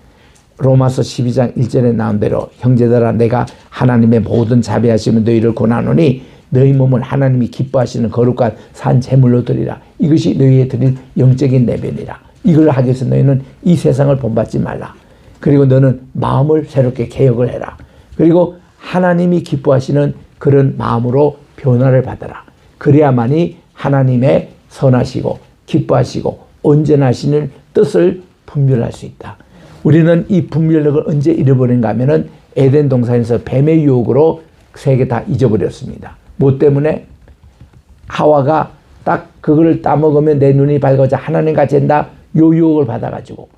로마서 12장 1절에 나온 대로 형제들아 내가 하나님의 모든 자비하심은 너희를 권하노니 너희 몸을 하나님이 기뻐하시는 거룩한 산 제물로 드리라. 이것이 너희의 드린 영적인 내변이라. 이걸 하기 위해서 너희는 이 세상을 본받지 말라. 그리고 너는 마음을 새롭게 개혁을 해라. 그리고 하나님이 기뻐하시는 그런 마음으로 변화를 받아라. 그래야만이 하나님의 선하시고 기뻐하시고 온전하시는 뜻을 분별할 수 있다. 우리는 이 분별력을 언제 잃어버린가 하면은 에덴 동산에서 뱀의 유혹으로 세 개 다 잊어버렸습니다. 뭐 때문에? 하와가 딱 그거를 따먹으면 내 눈이 밝아져 하나님같이 된다. 요 유혹을 받아가지고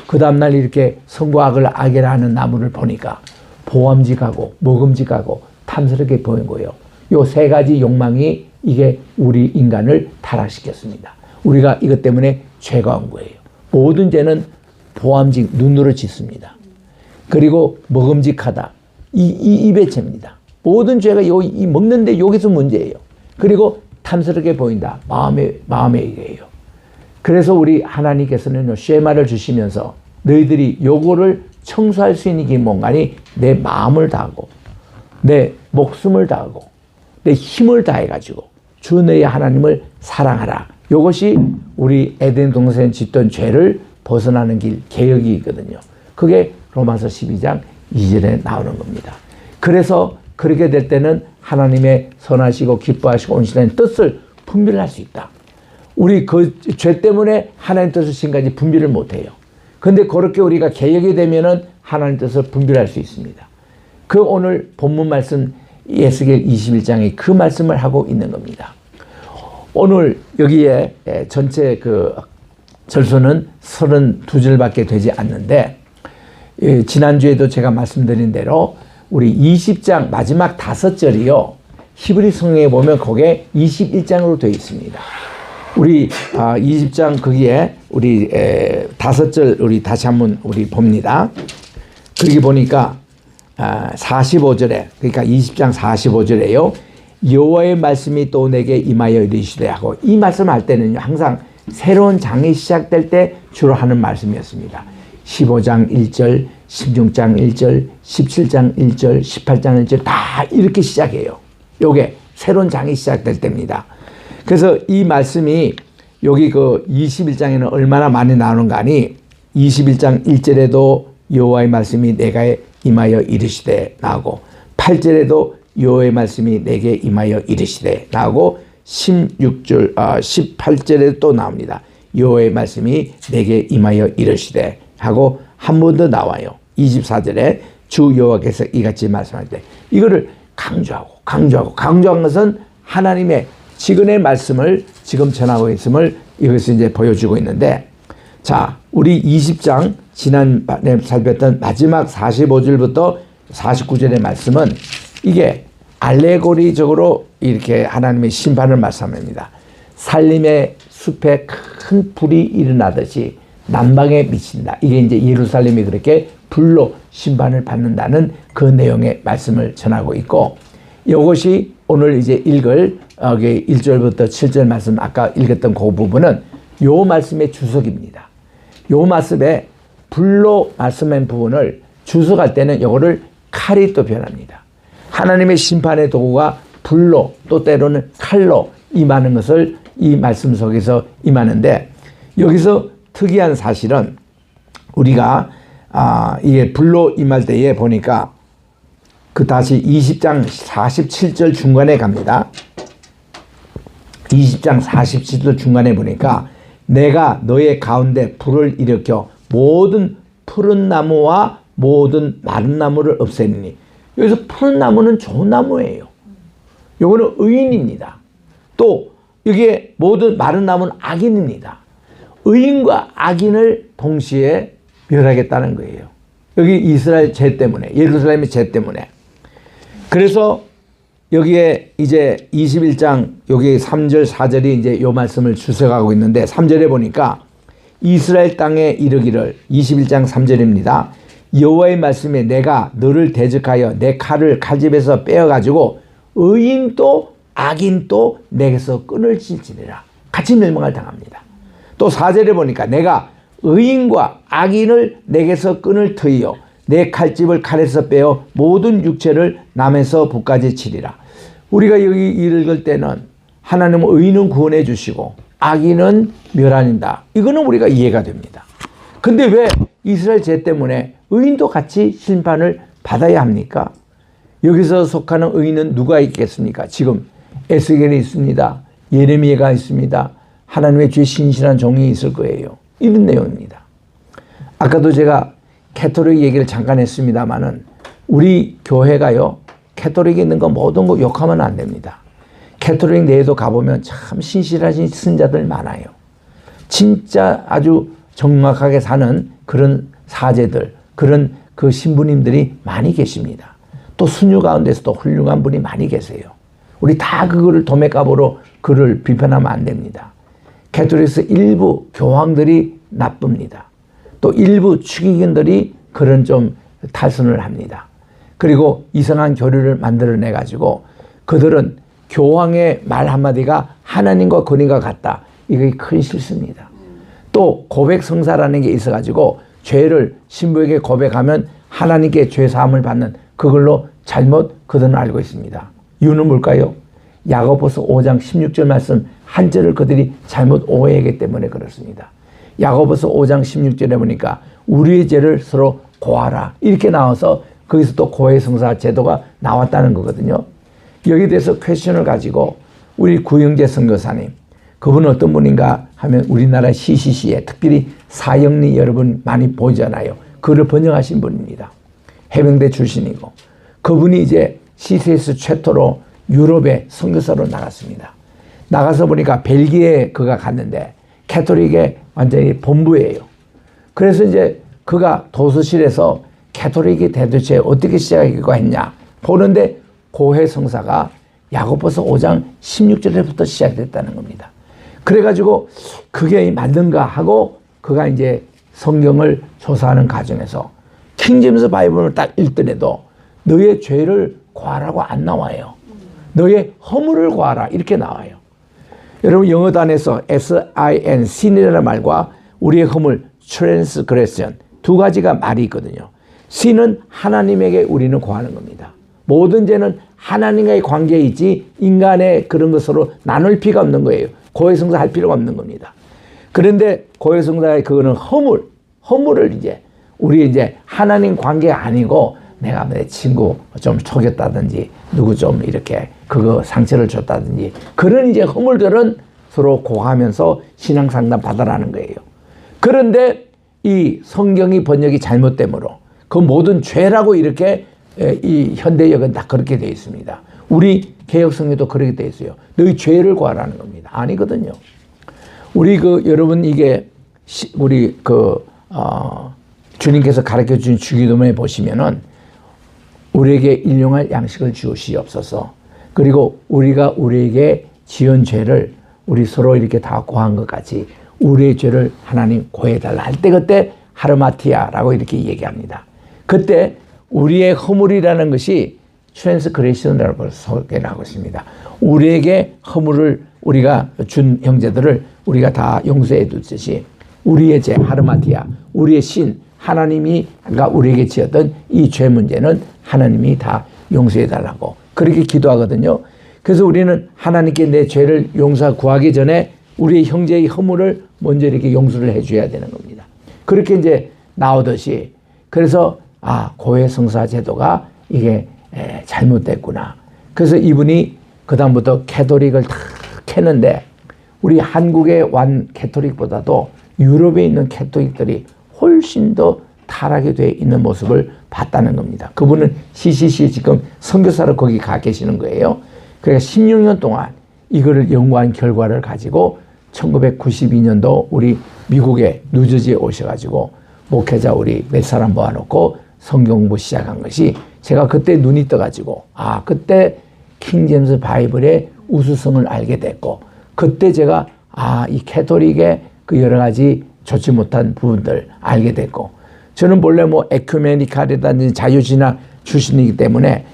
그 다음날 이렇게 선과 악을 알게라 하는 나무를 보니까 보암직하고 먹음직하고 탐스럽게 보인 거예요. 요 세 가지 욕망이 이게 우리 인간을 타락시켰습니다. 우리가 이것 때문에 죄가 온 거예요. 모든 죄는 보암직 눈으로 짓습니다. 그리고 먹음직하다. 이 입의 죄입니다. 모든 죄가 이 먹는데 여기서 문제예요. 그리고 탐스럽게 보인다. 마음의 얘기예요. 그래서 우리 하나님께서는 쉐마를 주시면서 너희들이 요거를 청소할 수 있는 게 뭔가니 내 마음을 다하고 내 목숨을 다하고 내 힘을 다해가지고 주 너희 하나님을 사랑하라. 요것이 우리 에덴 동산에 짓던 죄를 벗어나는 길 개혁이 있거든요. 그게 로마서 12장 2절에 나오는 겁니다. 그래서 그렇게 될 때는 하나님의 선하시고 기뻐하시고 온전한 뜻을 분별할 수 있다. 우리 그 죄 때문에 하나님 뜻을 지금까지 분별을 못해요. 근데 그렇게 우리가 개혁이 되면은 하나님 뜻을 분별할 수 있습니다. 그 오늘 본문 말씀 에스겔 21장에 그 말씀을 하고 있는 겁니다. 오늘 여기에 전체 그 절수는 32절밖에 되지 않는데 지난주에도 제가 말씀드린 대로 우리 20장 마지막 5절이요. 히브리 성경에 보면 그게 21장으로 되어 있습니다. 우리 20장 거기에 우리 5절 우리 다시 한번 우리 봅니다. 거기 보니까 45절에 그러니까 20장 45절에요. 여호와의 말씀이 또 내게 임하여 이르시되 하고 이 말씀할 때는요. 항상 새로운 장이 시작될 때 주로 하는 말씀이었습니다. 15장 1절, 16장 1절, 17장 1절, 18장 1절 다 이렇게 시작해요. 요게 새로운 장이 시작될 때입니다. 그래서 이 말씀이 여기 그 21장에는 얼마나 많이 나오는가 하니 21장 1절에도 여호와의 말씀이 내게 임하여 이르시되 나오고 8절에도 여호와의 말씀이 내게 임하여 이르시되 나오고 18절에 또 나옵니다. 여호와의 말씀이 내게 임하여 이르시되 하고 한 번 더 나와요. 24절에 주 여호와께서 이같이 말씀할 때 이거를 강조한 것은 하나님의 지금의 말씀을 지금 전하고 있음을 이것을 이제 보여주고 있는데 자, 우리 20장 지난번에 살폈던 마지막 45절부터 49절의 말씀은 이게 알레고리적으로 이렇게 하나님의 심판을 말씀합니다. 살림의 숲에 큰 불이 일어나듯이 남방에 미친다. 이게 이제 예루살렘이 그렇게 불로 심판을 받는다는 그 내용의 말씀을 전하고 있고 이것이 오늘 이제 읽을 1절부터 7절 말씀 아까 읽었던 그 부분은 요 말씀의 주석입니다. 요 말씀에 불로 말씀한 부분을 주석할 때는 이거를 칼이 또 변합니다. 하나님의 심판의 도구가 불로 또 때로는 칼로 임하는 것을 이 말씀 속에서 임하는데 여기서 특이한 사실은 우리가 이게 불로 임할 때에 보니까 그 다시 20장 47절 중간에 갑니다. 20장 47절 중간에 보니까 내가 너의 가운데 불을 일으켜 모든 푸른 나무와 모든 마른 나무를 없애리니 여기서 푸른 나무는 좋은 나무예요. 요거는 의인입니다. 또 여기에 모든 마른 나무는 악인입니다. 의인과 악인을 동시에 멸하겠다는 거예요. 여기 이스라엘 죄 때문에 예루살렘의 죄 때문에 그래서 여기에 이제 21장 여기 3절 4절이 이제 요 말씀을 주석하고 있는데 3절에 보니까 이스라엘 땅에 이르기를 21장 3절입니다. 여호와의 말씀에 내가 너를 대적하여 내 칼을 칼집에서 빼어가지고 의인도 악인도 내게서 끈을 칠지니라. 같이 멸망을 당합니다. 또 4절에 보니까 내가 의인과 악인을 내게서 끈을 트이어 내 칼집을 칼에서 빼어 모든 육체를 남에서 북까지 치리라. 우리가 여기 읽을 때는 하나님은 의인은 구원해 주시고 악인은 멸하는다. 이거는 우리가 이해가 됩니다. 근데 왜 이스라엘 죄 때문에 의인도 같이 심판을 받아야 합니까? 여기서 속하는 의인은 누가 있겠습니까? 지금 에스겔이 있습니다. 예레미야가 있습니다. 하나님의 주의 신실한 종이 있을 거예요. 이런 내용입니다. 아까도 제가 캐토릭 얘기를 잠깐 했습니다만은 우리 교회가요, 캐토릭에 있는 거 모든 거 욕하면 안 됩니다. 캐토릭 내에도 가보면 참 신실하신 신자들 많아요. 진짜 아주 정확하게 사는 그런 사제들, 그런 그 신부님들이 많이 계십니다. 또 순유 가운데서도 훌륭한 분이 많이 계세요. 우리 다 그거를 도매값으로 그를 비판하면 안 됩니다. 캐토릭에서 일부 교황들이 나쁩니다. 또 일부 추기견들이 그런 좀 탈선을 합니다. 그리고 이상한 교류를 만들어내 가지고 그들은 교황의 말 한마디가 하나님과 권위가 같다. 이게 큰 실수입니다. 또 고백 성사라는 게 있어 가지고 죄를 신부에게 고백하면 하나님께 죄 사함을 받는 그걸로 잘못 그들은 알고 있습니다. 이유는 뭘까요? 야고보서 5장 16절 말씀 한 절을 그들이 잘못 오해하기 때문에 그렇습니다. 야고보서 5장 16절에 보니까 우리의 죄를 서로 고하라 이렇게 나와서 거기서 또 고해 성사 제도가 나왔다는 거거든요. 여기에 대해서 퀘스천을 가지고 우리 구영재 선교사님, 그분은 어떤 분인가 하면 우리나라 CCC에 특별히 사형리 여러분 많이 보잖아요. 그를 번역하신 분입니다. 해병대 출신이고 그분이 이제 CCS 최초로 유럽에 선교사로 나갔습니다. 나가서 보니까 벨기에 그가 갔는데 캐토릭의 완전히 본부예요. 그래서 이제 그가 도서실에서 캐토릭이 대도대체 어떻게 시작하기가 했냐 보는데 고해 성사가 야고보서 5장 16절부터 시작됐다는 겁니다. 그래가지고 그게 맞는가 하고 그가 이제 성경을 조사하는 과정에서 킹제임스 바이블을 딱 읽더라도 너의 죄를 고하라고 안 나와요. 너의 허물을 고하라 이렇게 나와요. 여러분 영어단에서 sin, sin이라는 말과 우리의 허물, transgression 두 가지가 말이 있거든요. sin은 하나님에게 우리는 고하는 겁니다. 모든 죄는 하나님과의 관계에 있지 인간의 그런 것으로 나눌 필요가 없는 거예요. 고해성사 할 필요가 없는 겁니다. 그런데 고해성사의 그거는 허물을 이제 우리 이제 하나님 관계 아니고 내가 내 친구 좀 속였다든지 누구 좀 이렇게 그거 상처를 줬다든지 그런 이제 허물들은 서로 고하면서 신앙 상담 받아라는 거예요. 그런데 이 성경이 번역이 잘못되므로 그 모든 죄라고 이렇게 이 현대역은 다 그렇게 되어 있습니다. 우리 개혁성경도 그렇게 되어 있어요. 너희 죄를 고하라는 겁니다. 아니거든요. 우리 여러분 이게 우리 주님께서 가르쳐 주신 주기도문에 보시면은 우리에게 일용할 양식을 주시옵소서. 그리고 우리가 우리에게 지은 죄를 우리 서로 이렇게 다 고한 것 같이 우리의 죄를 하나님 고해달라 할 때 그때 하르마티아라고 이렇게 얘기합니다. 그때 우리의 허물이라는 것이 트랜스그레션이라고 소개를 하고 있습니다. 우리에게 허물을 우리가 준 형제들을 우리가 다 용서해 두듯이 우리의 죄 하르마티아 우리의 신 하나님이 우리에게 지었던 이 죄 문제는 하나님이 다 용서해 달라고 그렇게 기도하거든요. 그래서 우리는 하나님께 내 죄를 용서 구하기 전에 우리의 형제의 허물을 먼저 이렇게 용서를 해줘야 되는 겁니다. 그렇게 이제 나오듯이 그래서 고해 성사 제도가 이게 잘못됐구나. 그래서 이분이 그다음부터 캐토릭을 다 캐는데 우리 한국의 완 캐토릭보다도 유럽에 있는 캐토릭들이 훨씬 더 타락이 되어 있는 모습을 봤다는 겁니다. 그분은 CCC 지금 선교사로 거기 가 계시는 거예요. 그러니까 16년 동안 이거를 연구한 결과를 가지고 1992년도 우리 미국의 뉴저지에 오셔가지고 목회자 우리 몇 사람 모아놓고 성경 공부 시작한 것이 제가 그때 눈이 떠가지고 그때 킹제임스 바이블의 우수성을 알게 됐고 그때 제가 이 캐토릭의 그 여러 가지 좋지 못한 부분들 알게 됐고 저는 본래 뭐 에큐메니칼이라든지 자유신학 출신이기 때문에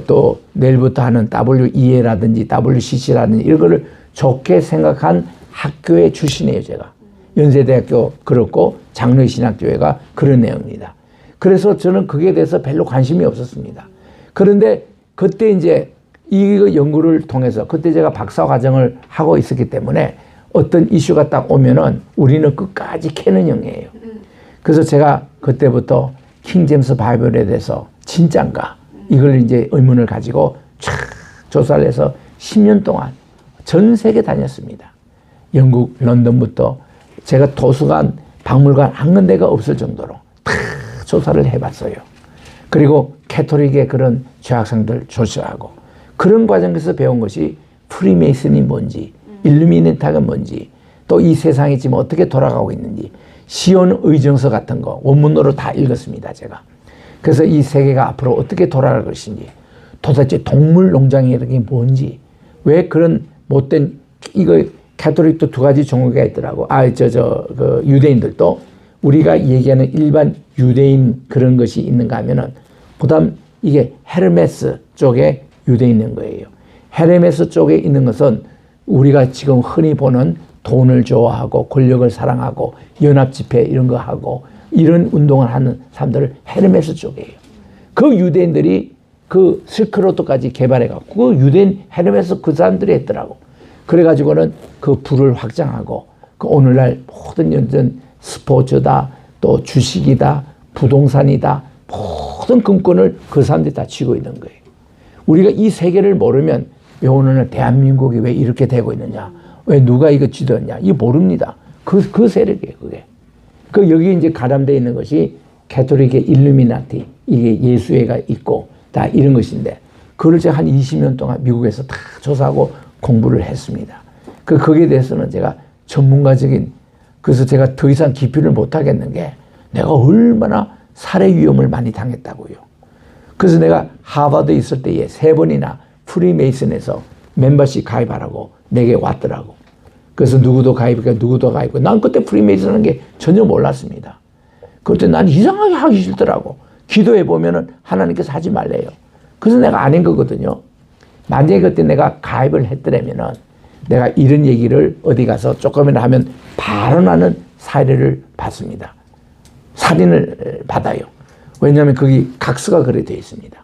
또 내일부터 하는 WEA라든지 WCC라든지 이런 거를 좋게 생각한 학교의 출신이에요, 제가. 연세대학교 그렇고 장로의 신학교회가 그런 내용입니다. 그래서 저는 그게 대해서 별로 관심이 없었습니다. 그런데 그때 이제 이 연구를 통해서 그때 제가 박사 과정을 하고 있었기 때문에 어떤 이슈가 딱 오면은 우리는 끝까지 캐는 형이에요. 그래서 제가 그때부터 킹제임스 바이블에 대해서 진짠가 이걸 이제 의문을 가지고 쫙 조사를 해서 10년 동안 전 세계 다녔습니다. 영국 런던부터 제가 도서관, 박물관 한 군데가 없을 정도로 다 조사를 해봤어요. 그리고 캐톨릭의 그런 죄학생들 조사하고 그런 과정에서 배운 것이 프리메이슨이 뭔지, 일루미네타가 뭔지, 또 이 세상이 지금 어떻게 돌아가고 있는지 시온 의정서 같은 거 원문으로 다 읽었습니다, 제가. 그래서 이 세계가 앞으로 어떻게 돌아갈 것인지, 도대체 동물 농장이라는 게 뭔지, 왜 그런 못된 이거 캐톨릭도 두 가지 종교가 있더라고. 그 유대인들도 우리가 얘기하는 일반 유대인 그런 것이 있는가 하면은 그다음 이게 헤르메스 쪽에 유대인 있는 거예요. 헤르메스 쪽에 있는 것은 우리가 지금 흔히 보는 돈을 좋아하고 권력을 사랑하고 연합집회 이런 거 하고 이런 운동을 하는 사람들을 헤르메스 쪽이에요. 그 유대인들이 그 실크로드까지 개발해갖고 그 유대인 헤르메스 그 사람들이 했더라고. 그래가지고는 그 부를 확장하고 그 오늘날 모든 스포츠다 또 주식이다 부동산이다 모든 금권을 그 사람들이 다 쥐고 있는 거예요. 우리가 이 세계를 모르면 왜 오늘날 대한민국이 왜 이렇게 되고 있느냐, 왜 누가 이거 쥐었냐, 이거 모릅니다. 그 세력이에요, 그게. 그 여기 이제 가담되어 있는 것이 캐톨릭의 일루미나티, 이게 예수회가 있고 다 이런 것인데, 그걸 제가 한 20년 동안 미국에서 다 조사하고 공부를 했습니다. 거기에 대해서는 제가 전문가적인, 그래서 제가 더 이상 깊이를 못 하겠는 게 내가 얼마나 살해 위험을 많이 당했다고요. 그래서 내가 하버드에 있을 때에 3번이나 프리메이슨에서 멤버십 가입하라고 내게 왔더라고. 그래서 누구도 가입하고 누구도 가입하고 난 그때 프리메이슨 하는 게 전혀 몰랐습니다. 그때 난 이상하게 하기 싫더라고. 기도해 보면은 하나님께서 하지 말래요. 그래서 내가 안 한 거거든요. 만약에 그때 내가 가입을 했더라면은 내가 이런 얘기를 어디 가서 조금이나 하면 발언하는 사례를 받습니다. 살인을 받아요. 왜냐하면 거기 각서가 그래 되어 있습니다.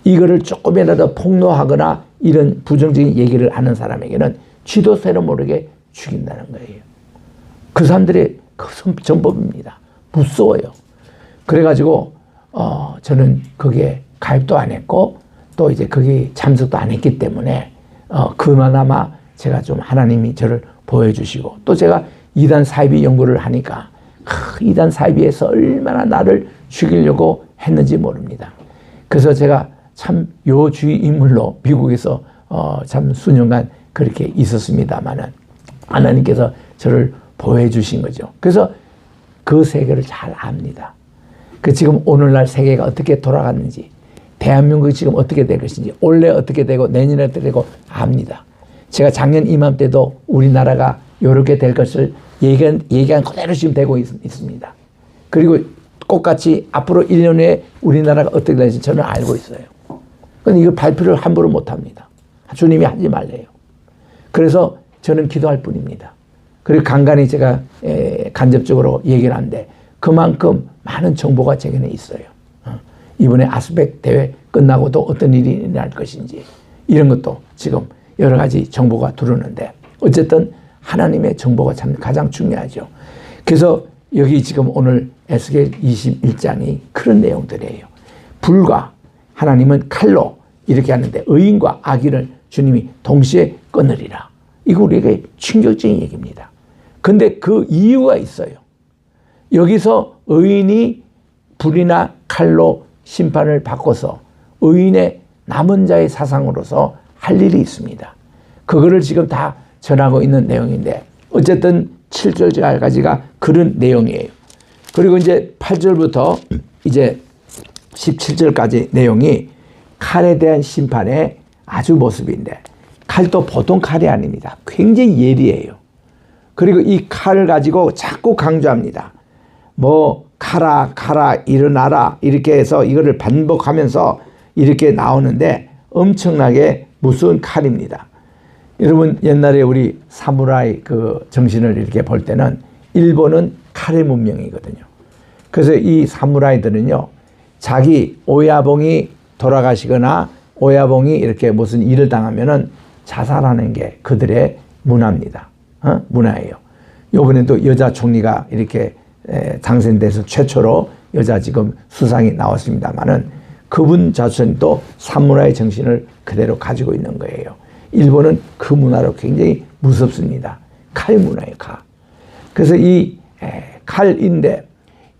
이거를 조금이라도 폭로하거나 이런 부정적인 얘기를 하는 사람에게는 쥐도 새로 모르게 죽인다는 거예요. 그 사람들의 그 전법입니다. 무서워요. 그래가지고 저는 거기에 가입도 안 했고 또 이제 거기 참석도 안 했기 때문에 그나마 제가 좀 하나님이 저를 보여주시고 또 제가 이단 사이비 연구를 하니까 이단 사이비에서 얼마나 나를 죽이려고 했는지 모릅니다. 그래서 제가 참 요주의 인물로 미국에서 참 수년간 그렇게 있었습니다만은 하나님께서 저를 보여주신 거죠. 그래서 그 세계를 잘 압니다. 그 지금 오늘날 세계가 어떻게 돌아갔는지, 대한민국이 지금 어떻게 될 것인지, 올해 어떻게 되고 내년에 어떻게 되고 압니다. 제가 작년 이맘때도 우리나라가 이렇게 될 것을 얘기한 그대로 지금 되고 있습니다. 그리고 똑같이 앞으로 1년 후에 우리나라가 어떻게 될지 저는 알고 있어요. 그런데 이걸 발표를 함부로 못합니다. 주님이 하지 말래요. 그래서 저는 기도할 뿐입니다. 그리고 간간히 제가 간접적으로 얘기를 하는데 그만큼 많은 정보가 제게는 있어요. 이번에 아스펙 대회 끝나고도 어떤 일이 일어날 것인지 이런 것도 지금 여러 가지 정보가 들어오는데 어쨌든 하나님의 정보가 참 가장 중요하죠. 그래서 여기 지금 오늘 에스겔 21장이 그런 내용들이에요. 불과 하나님은 칼로 이렇게 하는데 의인과 악인을 주님이 동시에 끊으리라. 이거 우리에게 충격적인 얘기입니다. 근데 그 이유가 있어요. 여기서 의인이 불이나 칼로 심판을 받고서 의인의 남은 자의 사상으로서 할 일이 있습니다. 그거를 지금 다 전하고 있는 내용인데 어쨌든 7절까지가 그런 내용이에요. 그리고 이제 8절부터 이제 17절까지 내용이 칼에 대한 심판의 아주 모습인데 칼도 보통 칼이 아닙니다. 굉장히 예리해요. 그리고 이 칼을 가지고 자꾸 강조합니다. 뭐 가라 가라 일어나라 이렇게 해서 이거를 반복하면서 이렇게 나오는데 엄청나게 무서운 칼입니다. 여러분 옛날에 우리 사무라이 그 정신을 이렇게 볼 때는 일본은 칼의 문명이거든요. 그래서 이 사무라이들은요 자기 오야봉이 돌아가시거나 오야봉이 이렇게 무슨 일을 당하면은 자살하는 게 그들의 문화입니다. 문화예요. 요번에도 여자 총리가 이렇게 당선돼서 최초로 여자 지금 수상이 나왔습니다만은 그분 자신도 사무라이 정신을 그대로 가지고 있는 거예요. 일본은 그 문화로 굉장히 무섭습니다. 칼 문화예요, 칼. 그래서 이 칼인데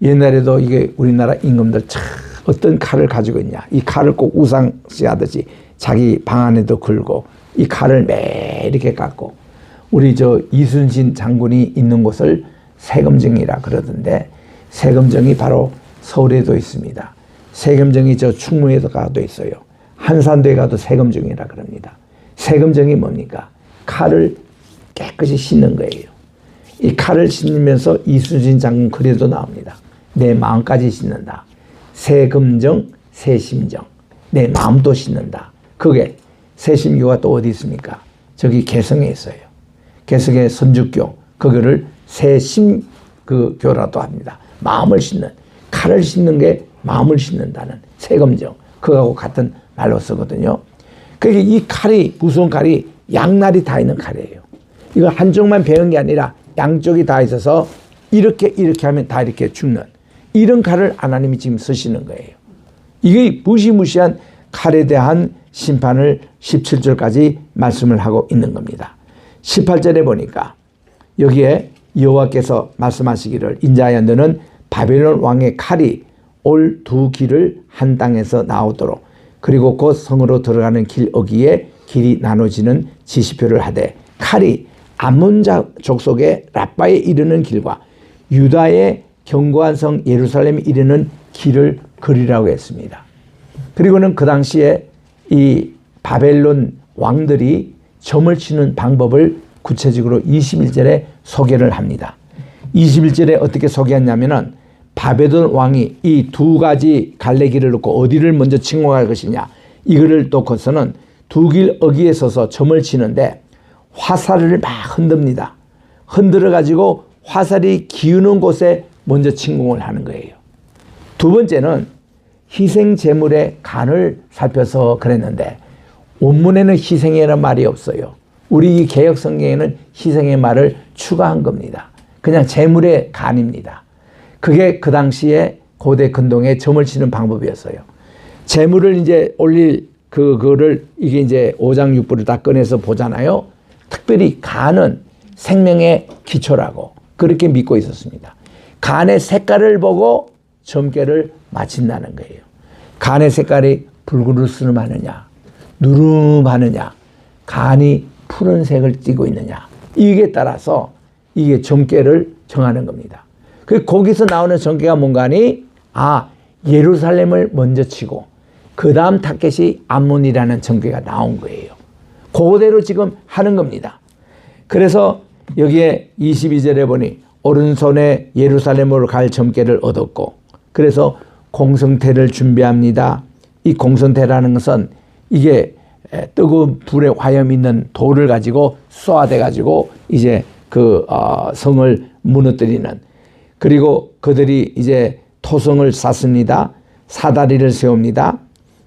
옛날에도 이게 우리나라 임금들 참 어떤 칼을 가지고 있냐. 이 칼을 꼭 우상시하듯이 자기 방 안에도 걸고 이 칼을 매 이렇게 갖고 우리 저 이순신 장군이 있는 곳을 세금정이라 그러던데 세금정이 바로 서울에도 있습니다. 세금정이 저 충무에도 가도 있어요. 한산도에 가도 세금정이라 그럽니다. 세금정이 뭡니까? 칼을 깨끗이 씻는 거예요. 이 칼을 씻으면서 이순신 장군 글에도 나옵니다. 내 마음까지 씻는다. 세금정, 세심정. 내 마음도 씻는다. 그게 세심교가 또 어디 있습니까? 저기 개성에 있어요. 개성의 선주교. 그거를 세심 그 교라도 합니다. 마음을 씻는. 칼을 씻는 게 마음을 씻는다는 세금정. 그거하고 같은 말로 쓰거든요. 그게 이 칼이 무서운 칼이 양날이 다 있는 칼이에요. 이거 한쪽만 베는 게 아니라 양쪽이 다 있어서 이렇게 하면 다 이렇게 죽는 이런 칼을 하나님이 지금 쓰시는 거예요. 이게 무시무시한 칼에 대한 심판을 17절까지 말씀을 하고 있는 겁니다. 18절에 보니까 여기에 여호와께서 말씀하시기를 인자야 너는 바벨론 왕의 칼이 올 두 길을 한 땅에서 나오도록 그리고 곧 성으로 들어가는 길 어기에 길이 나눠지는 지시표를 하되 칼이 암몬 족속의 라빠에 이르는 길과 유다의 견고한 성 예루살렘에 이르는 길을 그리라고 했습니다. 그리고는 그 당시에 이 바벨론 왕들이 점을 치는 방법을 구체적으로 21절에 소개를 합니다. 21절에 어떻게 소개했냐면은 바벨론 왕이 이 두 가지 갈래길을 놓고 어디를 먼저 침공할 것이냐 이거를 놓고서는 두 길 어기에 서서 점을 치는데 화살을 막 흔듭니다. 흔들어 가지고 화살이 기우는 곳에 먼저 침공을 하는 거예요. 두 번째는 희생 제물의 간을 살펴서 그랬는데 원문에는 희생이라는 말이 없어요. 우리 이 개역 성경에는 희생의 말을 추가한 겁니다. 그냥 제물의 간입니다. 그게 그 당시에 고대 근동에 점을 치는 방법이었어요. 제물을 이제 올릴 그거를 이게 이제 5장 6부를 다 꺼내서 보잖아요. 특별히 간은 생명의 기초라고 그렇게 믿고 있었습니다. 간의 색깔을 보고 점괘를 마친다는 거예요. 간의 색깔이 붉으르스름하느냐 누름하느냐 간이 푸른색을 띠고 있느냐 이게 따라서 이게 점괘를 정하는 겁니다. 거기서 나오는 점괘가 뭔가니 예루살렘을 먼저 치고 그 다음 타겟이 암몬이라는 점괘가 나온 거예요. 그대로 지금 하는 겁니다. 그래서 여기에 22절에 보니 오른손에 예루살렘으로 갈 점괘를 얻었고 그래서 공성태를 준비합니다. 이 공성태라는 것은 이게 뜨거운 불에 화염 있는 돌을 가지고 쏘아대 가지고 이제 그 성을 무너뜨리는 그리고 그들이 이제 토성을 쌓습니다. 사다리를 세웁니다.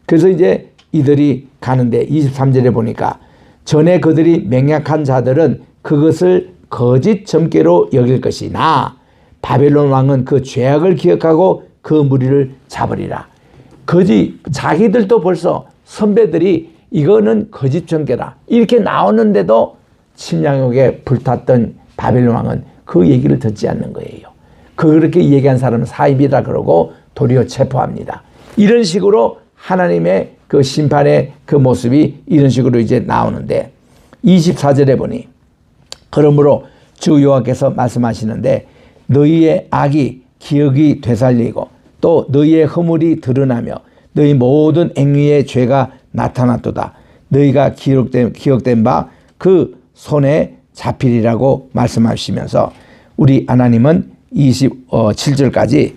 그래서 이제 이들이 가는데 23절에 보니까 전에 그들이 맹약한 자들은 그것을 거짓 점괘로 여길 것이나 바벨론 왕은 그 죄악을 기억하고 그 무리를 잡으리라. 자기들도 벌써 선배들이 이거는 거짓 점괘다 이렇게 나오는데도 침략욕에 불탔던 바벨론 왕은 그 얘기를 듣지 않는 거예요. 그렇게 얘기한 사람은 사입이다 그러고 도리어 체포합니다. 이런 식으로 하나님의 그 심판의 그 모습이 이런 식으로 이제 나오는데 24절에 보니 그러므로 주 여호와께서 말씀하시는데 너희의 악이 기억이 되살리고 또 너희의 허물이 드러나며 너희 모든 행위의 죄가 나타났도다. 너희가 기억된 바 그 손에 잡히리라고 말씀하시면서 우리 하나님은 27절까지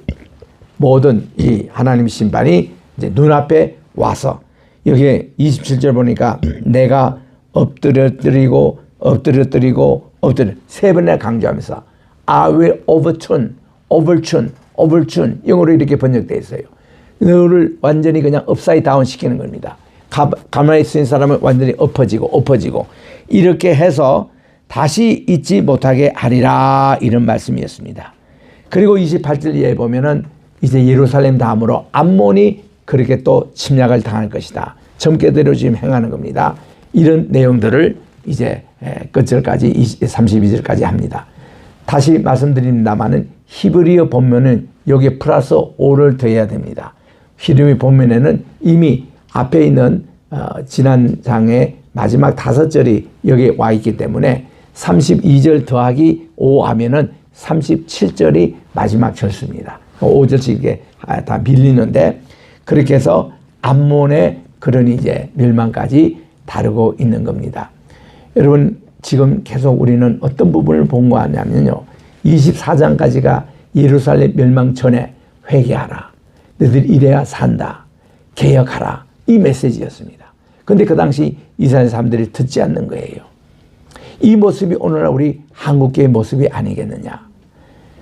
모든 이 하나님 심판이 이제 눈앞에 와서 여기에 27절 보니까 내가 엎드려 세 번이나 강조하면서 I will overturn 영어로 이렇게 번역되어 있어요. 너를 완전히 그냥 업사이드 다운 시키는 겁니다. 가만히 쓰인 사람은 완전히 엎어지고 이렇게 해서 다시 잊지 못하게 하리라 이런 말씀이었습니다. 그리고 28절 이하에 보면은 이제 예루살렘 다음으로 암몬이 그렇게 또 침략을 당할 것이다. 점괘대로 지금 행하는 겁니다. 이런 내용들을 이제 끝절까지 32절까지 합니다. 다시 말씀드립니다만은 히브리어 본문은 여기에 플러스 5를 더해야 됩니다. 히브리 본문에는 이미 앞에 있는 지난 장의 마지막 5절이 여기에 와 있기 때문에 32절 더하기 5 하면은 37절이 마지막 절수입니다. 5절씩 이게 다 빌리는데 그렇게 해서 암몬의 그런 이제 멸망까지 다루고 있는 겁니다. 여러분 지금 계속 우리는 어떤 부분을 본거하냐면요. 24장까지가 예루살렘 멸망 전에 회개하라. 너희들 이래야 산다. 개혁하라. 이 메시지였습니다. 그런데 그 당시 이스라엘 사람들이 듣지 않는 거예요. 이 모습이 오늘날 우리 한국교회의 모습이 아니겠느냐.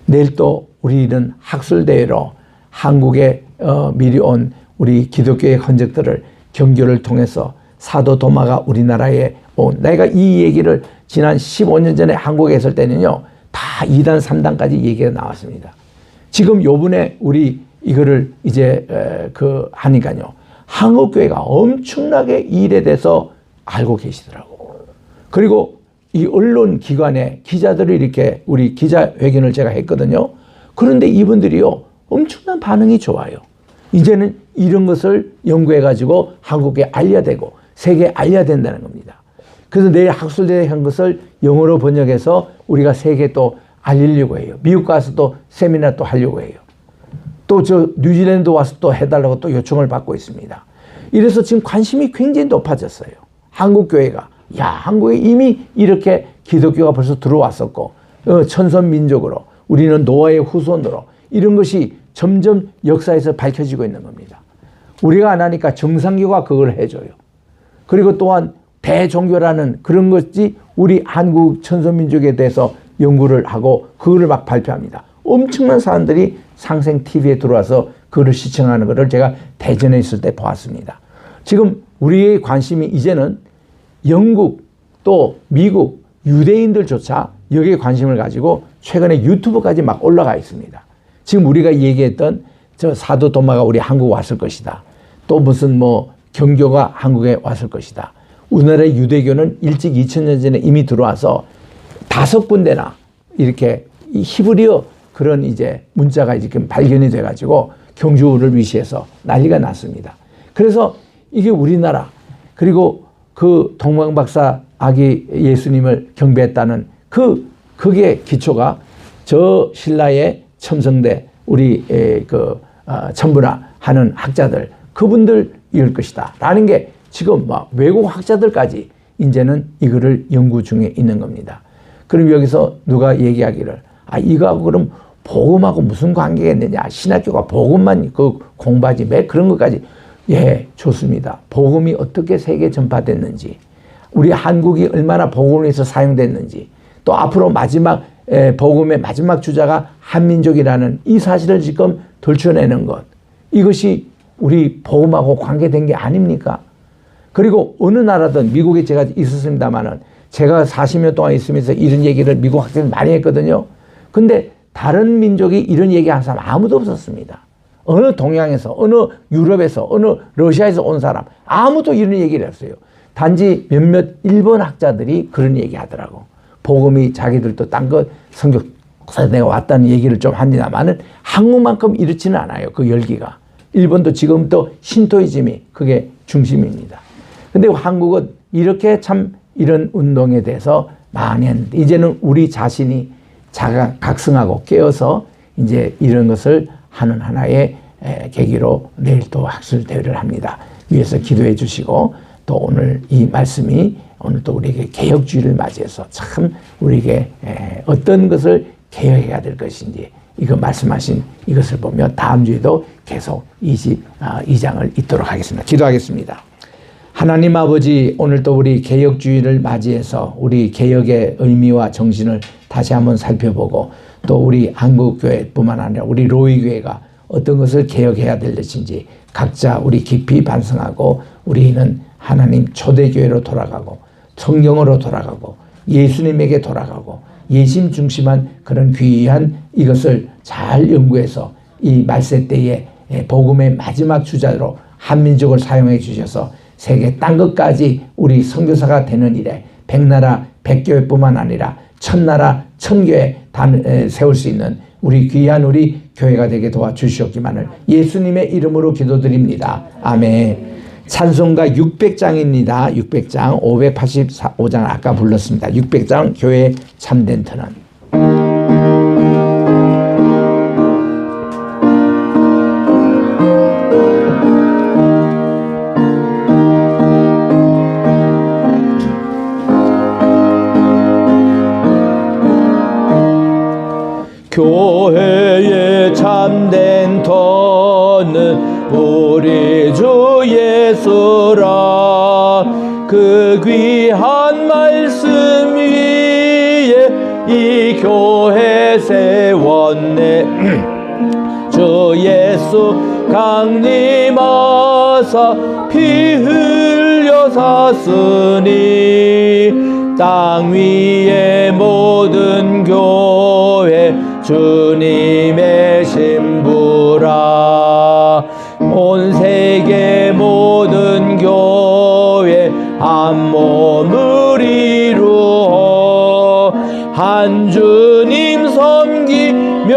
내일 또 우리는 학술대회로 한국에 미리 온 우리 기독교의 흔적들을 경교를 통해서 사도 도마가 우리나라에 온, 내가 이 얘기를 지난 15년 전에 한국에 있을 때는요 다 2단 3단까지 얘기가 나왔습니다. 지금 요번에 우리 이거를 이제 하니까요 한국교회가 엄청나게 이 일에 대해서 알고 계시더라고. 그리고 이 언론 기관에 기자들이 이렇게 우리 기자회견을 제가 했거든요. 그런데 이분들이요 엄청난 반응이 좋아요. 이제는 이런 것을 연구해가지고 한국에 알려야 되고 세계에 알려야 된다는 겁니다. 그래서 내일 학술대회 한 것을 영어로 번역해서 우리가 세계에 또 알리려고 해요. 미국 가서 또 세미나 또 하려고 해요. 또 저 뉴질랜드 와서 또 해달라고 또 요청을 받고 있습니다. 이래서 지금 관심이 굉장히 높아졌어요. 한국교회가. 야, 한국에 이미 이렇게 기독교가 벌써 들어왔었고 천선민족으로 우리는 노아의 후손으로 이런 것이 점점 역사에서 밝혀지고 있는 겁니다. 우리가 안 하니까 정상교가 그걸 해줘요. 그리고 또한 대종교라는 그런 것이 우리 한국 천선민족에 대해서 연구를 하고 그거를 막 발표합니다. 엄청난 사람들이 상생 TV에 들어와서 그거를 시청하는 것을 제가 대전에 있을 때 보았습니다. 지금 우리의 관심이 이제는 영국 또 미국 유대인들조차 여기에 관심을 가지고 최근에 유튜브까지 막 올라가 있습니다. 지금 우리가 얘기했던 저 사도 도마가 우리 한국 왔을 것이다. 또 무슨 뭐 경교가 한국에 왔을 것이다. 우리나라의 유대교는 일찍 2000년 전에 이미 들어와서 5군데나 이렇게 히브리어 그런 이제 문자가 지금 발견이 돼가지고 경주를 위시해서 난리가 났습니다. 그래서 이게 우리나라 그리고 그 동방박사 아기 예수님을 경배했다는 그게 기초가 저 신라의 첨성대 우리 천부나 하는 학자들 그분들일 것이다 라는 게 지금 막 외국 학자들까지 이제는 이거를 연구 중에 있는 겁니다. 그럼 여기서 누가 얘기하기를 이거하고 그럼 복음하고 무슨 관계가 있느냐, 신학교가 복음만 그 공부하지 왜 그런 것까지. 예, 좋습니다. 복음이 어떻게 세계에 전파됐는지, 우리 한국이 얼마나 복음을 위해서 사용됐는지, 또 앞으로 마지막 복음의 마지막 주자가 한민족이라는 이 사실을 지금 들춰내는 것, 이것이 우리 복음하고 관계된 게 아닙니까? 그리고 어느 나라든 미국에 제가 있었습니다마는 제가 40년 동안 있으면서 이런 얘기를 미국 학생들 많이 했거든요. 근데 다른 민족이 이런 얘기하는 사람 아무도 없었습니다. 어느 동양에서, 어느 유럽에서, 어느 러시아에서 온 사람 아무도 이런 얘기를 했어요. 단지 몇몇 일본 학자들이 그런 얘기 하더라고. 복음이 자기들도 딴 거 성경에서 내가 왔다는 얘기를 좀 합니다만은 한국만큼 이렇지는 않아요. 그 열기가. 일본도 지금 또 신토이즘이 그게 중심입니다. 근데 한국은 이렇게 참 이런 운동에 대해서 많이 했는데 이제는 우리 자신이 각성하고 깨어서 이제 이런 것을 하는 하나의 계기로 내일 또 학술대회를 합니다. 위에서 기도해 주시고 또 오늘 이 말씀이 오늘 또 우리에게 개혁주의를 맞이해서 참 우리에게 어떤 것을 개혁해야 될 것인지 이거 말씀하신 이것을 보며 다음 주에도 계속 22장을 읽도록 하겠습니다. 기도하겠습니다. 하나님 아버지, 오늘 또 우리 개혁주의를 맞이해서 우리 개혁의 의미와 정신을 다시 한번 살펴보고 또 우리 한국교회뿐만 아니라 우리 로이교회가 어떤 것을 개혁해야 될 것인지 각자 우리 깊이 반성하고 우리는 하나님 초대교회로 돌아가고 성경으로 돌아가고 예수님에게 돌아가고 예심 중심한 그런 귀한 이것을 잘 연구해서 이 말세 때에 복음의 마지막 주자로 한민족을 사용해 주셔서 세계 딴 것까지 우리 선교사가 되는 일에 백나라 백교회뿐만 아니라 천나라 천교회 세울 수 있는 우리 귀한 우리 교회가 되게 도와주시옵기만을 예수님의 이름으로 기도드립니다. 아멘. 찬송가 600장입니다. 600장 585장 아까 불렀습니다. 600장 교회 참된 터는 교회의 참된 터는 우리 주 예수라. 그 귀한 말씀 위에 이 교회 세웠네. 주 예수 강림하사 피 흘려 샀으니 땅 위의 모든 교회 주님의 신부라. 온 세계 모든 교회 한 몸을 이루어 한 주님 섬기면서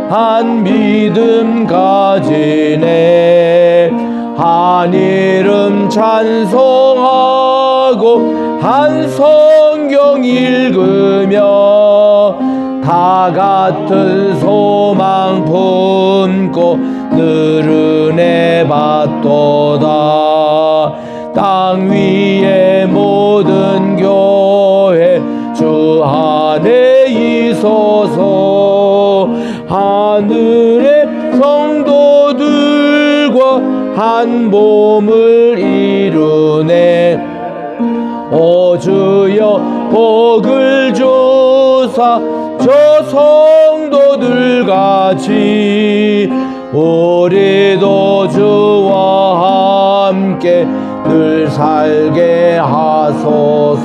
한 믿음 가지네. 한 이름 찬송하고 한 성경 읽으며 다 같은 소망 품고 늘 은혜 받도다. 땅 위의 모든 교회 주 안에 있어서 하늘의 성도들과 한 몸을 이루네. 오 주여 복을 주사 저 성도들 같이 우리도 주와 함께 늘 살게 하소서.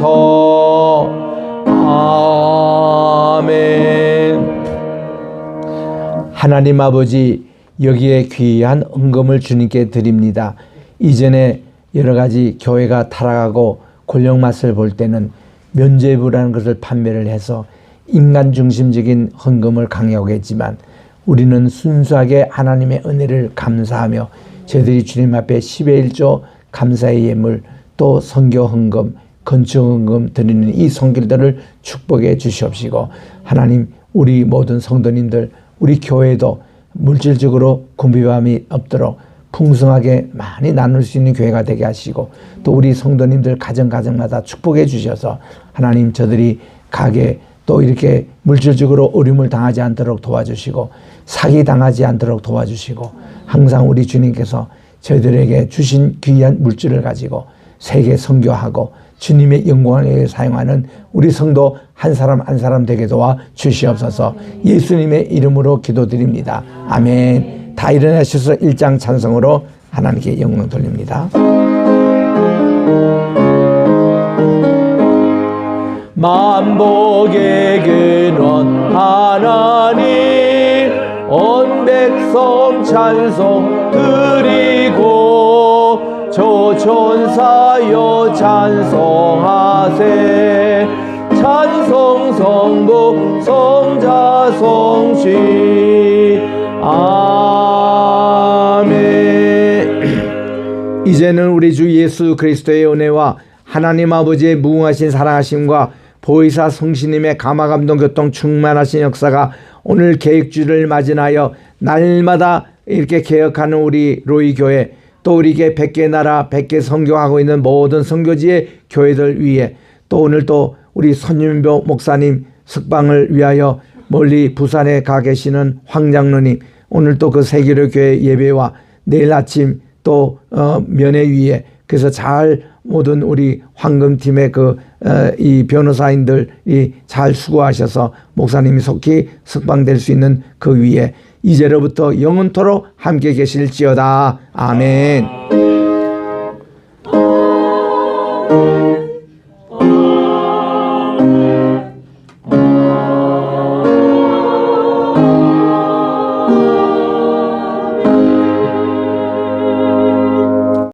아멘. 하나님 아버지, 여기에 귀한 헌금을 주님께 드립니다. 이전에 여러 가지 교회가 타락하고 권력 맛을 볼 때는 면죄부라는 것을 판매를 해서 인간 중심적인 헌금을 강요하고 했지만 우리는 순수하게 하나님의 은혜를 감사하며 저희들이 주님 앞에 10의 1조 감사의 예물 또 선교 헌금, 건축 헌금 드리는 이 손길들을 축복해 주시옵시고 하나님 우리 모든 성도님들 우리 교회도 물질적으로 궁핍함이 없도록 풍성하게 많이 나눌 수 있는 교회가 되게 하시고 또 우리 성도님들 가정마다 축복해 주셔서 하나님 저들이 가게 또 이렇게 물질적으로 어려움을 당하지 않도록 도와주시고 사기 당하지 않도록 도와주시고 항상 우리 주님께서 저희들에게 주신 귀한 물질을 가지고 세계 선교하고 주님의 영광을 위해 사용하는 우리 성도 한 사람 한 사람 되게 도와 주시옵소서. 예수님의 이름으로 기도드립니다. 아멘. 다 일어나셔서 1장 찬송으로 하나님께 영광 돌립니다. 만복의 근원 하나님 온 백성 찬송 드리고 조천사여 찬송하세. 찬송 성부 성자 성시 아멘. 이제는 우리 주 예수 그리스도의 은혜와 하나님 아버지의 무궁하신 사랑하심과 보혜사 성신님의 감화감동 교통 충만하신 역사가 오늘 개혁주를 맞이하여 날마다 이렇게 개혁하는 우리 로이교회 또 우리에게 100개 나라 100개 선교하고 있는 모든 선교지의 교회들 위에 또 오늘 또 우리 손윤보 목사님 석방을 위하여 멀리 부산에 가 계시는 황 장로님, 오늘 또 그 세계로 교회 예배와 내일 아침 또 면회 그래서 잘 모든 우리 황금팀의 이 변호사인들이 잘 수고하셔서 목사님이 속히 석방될 수 있는 그 위에 이제로부터 영원토록 함께 계실지어다. 아멘.